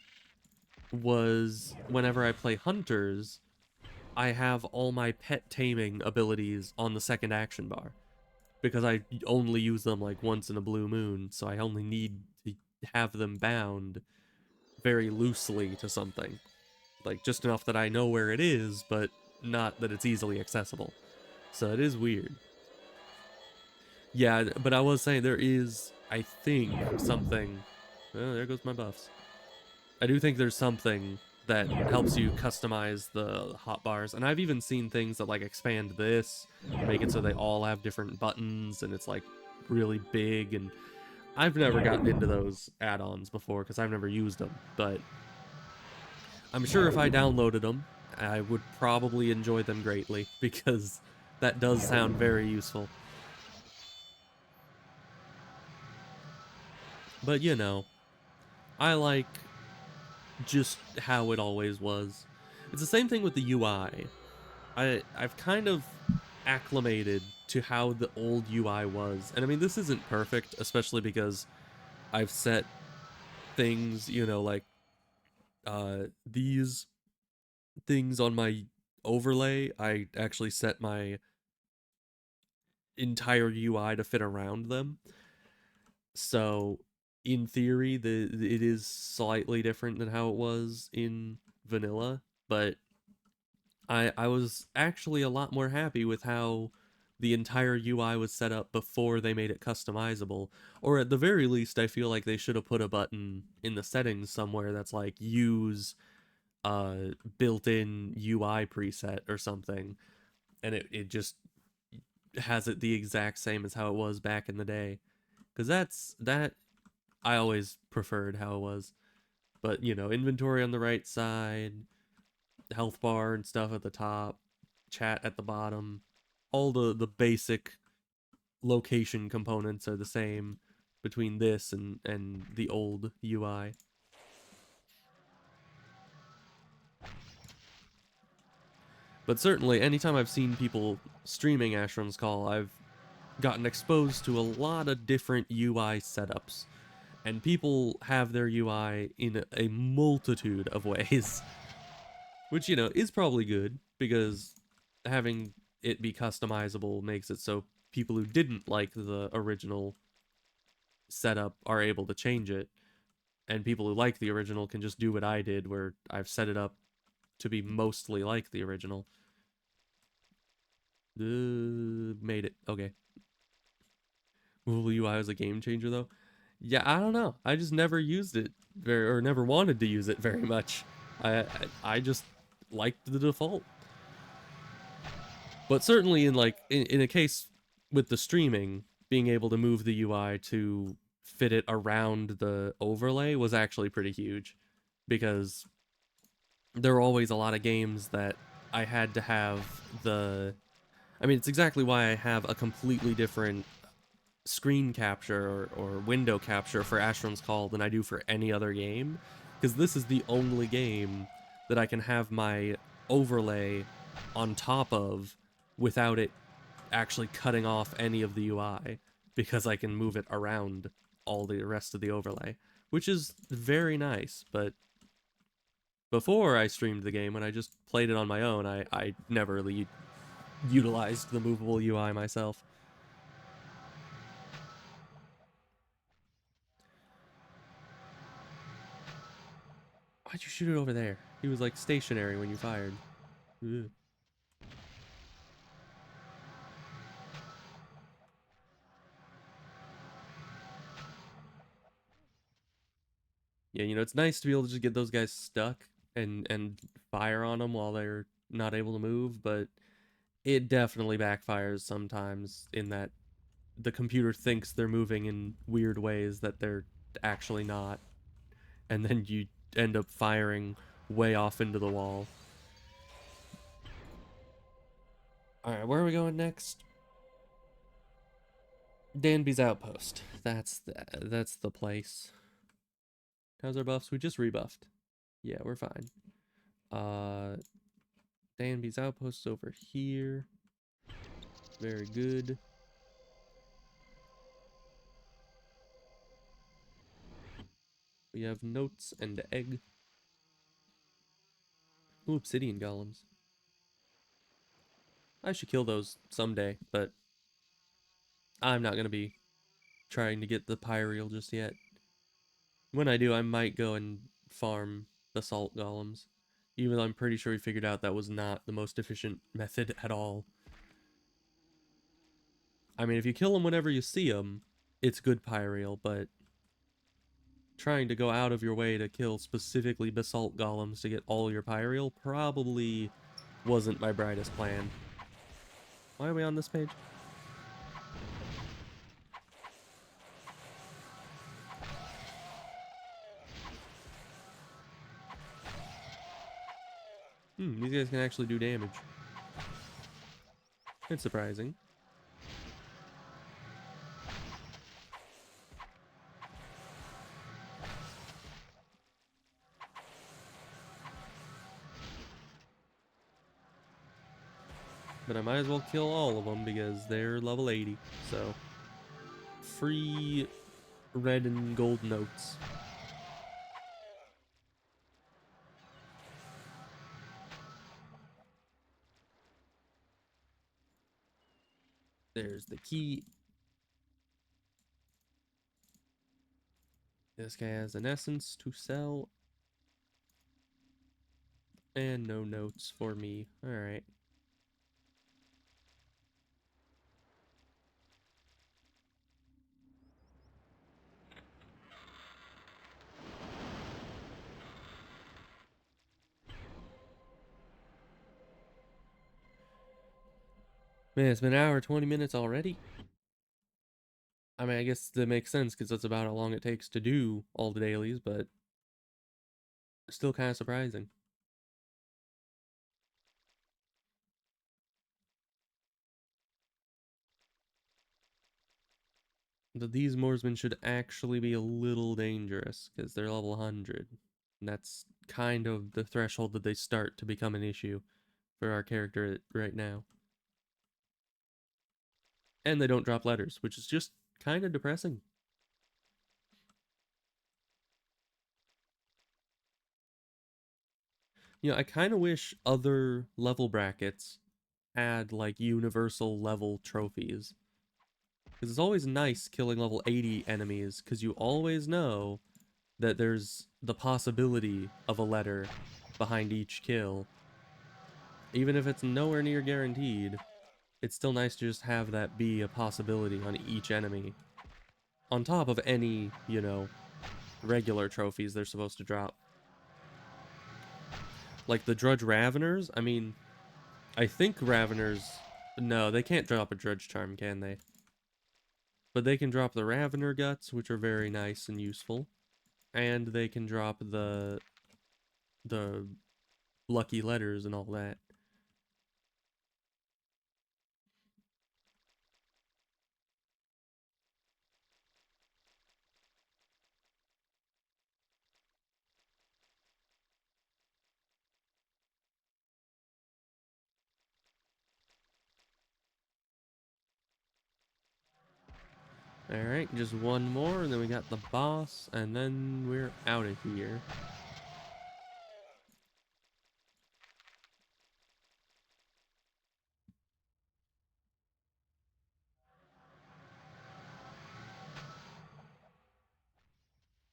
A: was whenever I play Hunters. I have all my pet taming abilities on the second action bar, because I only use them like once in a blue moon, so I only need to have them bound very loosely to something. Like, just enough that I know where it is, but not that it's easily accessible. So it is weird. Yeah, but I was saying there is, I think, something... Oh, there goes my buffs. I do think there's something that helps you customize the hotbars, and I've even seen things that like expand this, make it so they all have different buttons, and it's like really big. And I've never gotten into those add-ons before because I've never used them, but I'm sure if I downloaded them, I would probably enjoy them greatly, because that does sound very useful. But you know, I like just how it always was. It's the same thing with the UI. I've kind of acclimated to how the old UI was. And I mean, this isn't perfect, especially because I've set things, you know, like these things on my overlay. I actually set my entire UI to fit around them. So in theory, it is slightly different than how it was in vanilla, but I was actually a lot more happy with how the entire UI was set up before they made it customizable. Or at the very least, I feel like they should have put a button in the settings somewhere that's like, use built-in UI preset or something, and it just has it the exact same as how it was back in the day. Because that I always preferred how it was. But, you know, inventory on the right side, health bar and stuff at the top, chat at the bottom, all the basic location components are the same between this and the old UI. But certainly, anytime I've seen people streaming Asheron's Call, I've gotten exposed to a lot of different UI setups. And people have their UI in a multitude of ways. which, you know, is probably good because having it be customizable makes it so people who didn't like the original setup are able to change it, and people who like the original can just do what I did, where I've set it up to be mostly like the original. Made it. Okay. Movable UI was a game changer, though. Yeah, I don't know. I just never used it very, or never wanted to use it very much. I just liked the default. But certainly in like in a case with the streaming, being able to move the UI to fit it around the overlay was actually pretty huge, because there were always a lot of games that I had to have the I mean, it's exactly why I have a completely different screen capture or window capture for Asheron's Call than I do for any other game, because this is the only game that I can have my overlay on top of without it actually cutting off any of the UI, because I can move it around all the rest of the overlay, which is very nice. But before I streamed the game, when I just played it on my own, I never really utilized the movable UI myself. Why'd you shoot it over there? He was like stationary when you fired. Ugh. Yeah, you know, it's nice to be able to just get those guys stuck and fire on them while they're not able to move, but it definitely backfires sometimes in that the computer thinks they're moving in weird ways that they're actually not, and then you end up firing way off into the wall. All right, where are we going next? Danby's Outpost. That's the place. How's our buffs? We just rebuffed. Yeah, we're fine. Danby's Outpost over here. Very good. We have notes and egg. Ooh, obsidian golems. I should kill those someday, but I'm not gonna be trying to get the pyreal just yet. When I do, I might go and farm basalt golems, even though I'm pretty sure we figured out that was not the most efficient method at all. I mean, if you kill them whenever you see them, it's good pyreal, but trying to go out of your way to kill specifically basalt golems to get all your pyreal probably wasn't my brightest plan. Why are we on this page? These guys can actually do damage. It's surprising. But I might as well kill all of them because they're level 80. So, free red and gold notes. There's the key. This guy has an essence to sell. And no notes for me. Alright. Man, it's been an hour, 20 minutes already. I mean, I guess that makes sense because that's about how long it takes to do all the dailies, but still kind of surprising. These Moorsmen should actually be a little dangerous because they're level 100. And that's kind of the threshold that they start to become an issue for our character right now. And they don't drop letters, which is just kind of depressing. I kind of wish other level brackets had like universal level trophies. Because it's always nice killing level 80 enemies, because you always know that there's the possibility of a letter behind each kill. Even if it's nowhere near guaranteed, it's still nice to just have that be a possibility on each enemy. On top of any, regular trophies they're supposed to drop. Like the Drudge Raveners, I mean, I think Raveners... No, they can't drop a Drudge Charm, can they? But they can drop the Ravener Guts, which are very nice and useful. And they can drop the lucky letters and all that. Alright, just one more, and then we got the boss, and then we're out of here.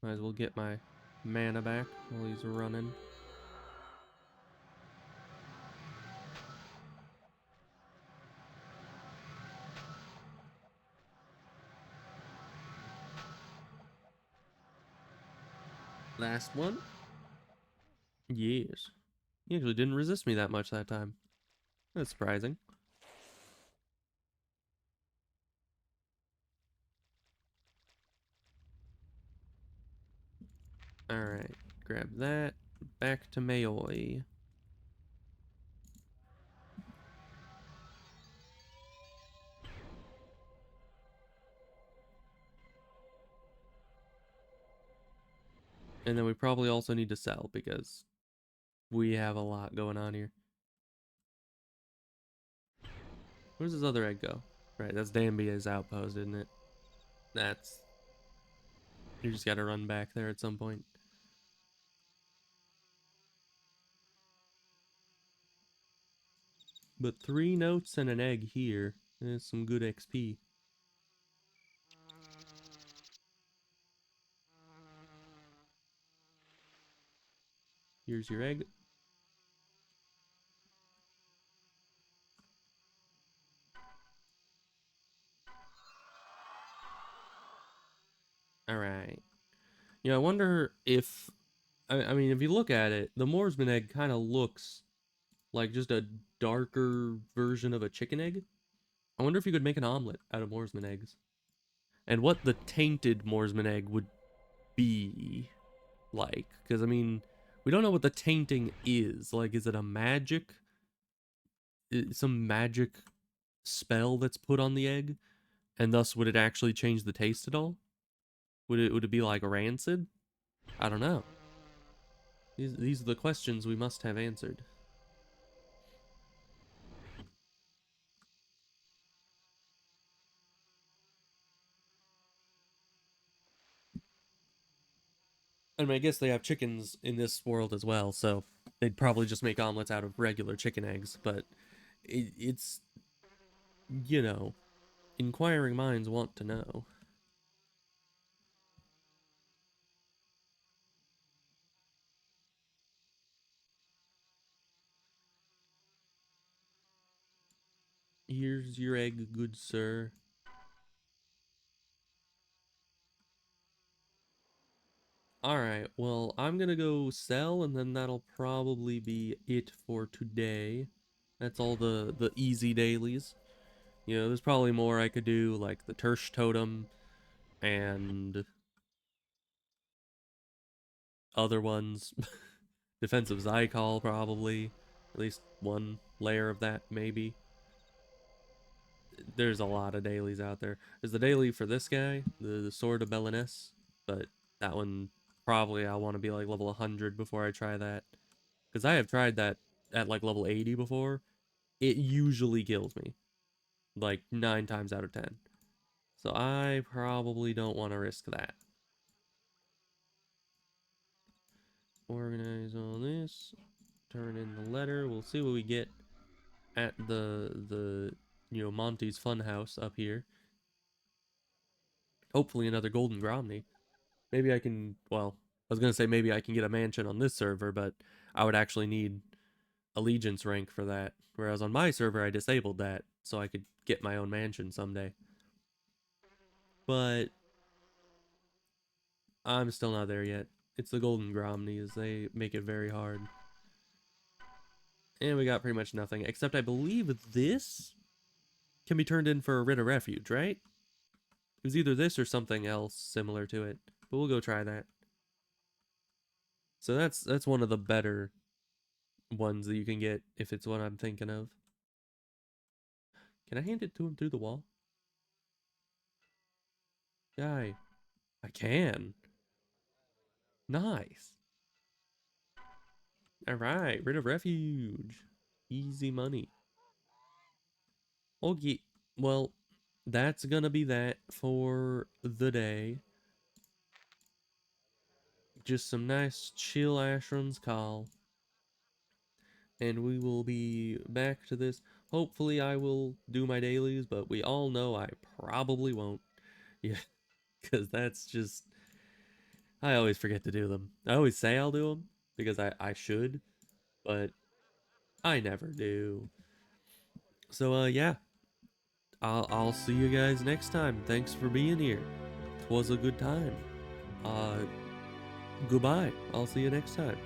A: Might as well get my mana back while he's running. Last one? Yes. He actually didn't resist me that much that time. That's surprising. Alright, grab that. Back to Mayoi. And then we probably also need to sell because we have a lot going on here. Where's this other egg go? Right, that's Dambia's outpost, isn't it? That's... You just gotta run back there at some point. But 3 notes and an egg here. That's some good XP. Here's your egg. Alright. I wonder if... I mean, if you look at it, the Moorsman egg kind of looks like just a darker version of a chicken egg. I wonder if you could make an omelet out of Moorsman eggs. And what the tainted Moorsman egg would be like. Because, I mean, we don't know what the tainting is. Like, is it a magic? Some magic spell that's put on the egg? And thus, would it actually change the taste at all? Would it be like rancid? I don't know. These are the questions we must have answered. I mean, I guess they have chickens in this world as well, so they'd probably just make omelets out of regular chicken eggs, but it's, you know, inquiring minds want to know. Here's your egg, good sir. Alright, well, I'm gonna go sell, and then that'll probably be it for today. That's all the easy dailies. There's probably more I could do, like the Tersh Totem, and other ones. Defensive Zycall, probably. At least one layer of that, maybe. There's a lot of dailies out there. There's the daily for this guy, the Sword of Beliness, but that one, probably I want to be like level 100 before I try that. Because I have tried that at like level 80 before. It usually kills me. Like 9 times out of 10. So I probably don't want to risk that. Organize all this. turn in the letter. We'll see what we get at the Monty's Funhouse up here. Hopefully another Golden Gromny. Maybe I can, well, I was gonna say maybe I can get a mansion on this server, but I would actually need allegiance rank for that. Whereas on my server, I disabled that so I could get my own mansion someday. But I'm still not there yet. It's the Golden Gromnies. They make it very hard. And we got pretty much nothing, except I believe this can be turned in for a writ of refuge, right? It was either this or something else similar to it. But we'll go try that. So that's one of the better ones that you can get if it's what I'm thinking of. Can I hand it to him through the wall? Guy. I can. Nice. Alright, writ of refuge. Easy money. Okay, well, that's gonna be that for the day. Just some nice chill Asheron's call. And we will be back to this. Hopefully I will do my dailies, but we all know I probably won't. Yeah, because that's just... I always forget to do them. I always say I'll do them, because I should, but I never do. So, yeah. I'll see you guys next time. Thanks for being here. Twas a good time. Uh, Goodbye. I'll see you next time.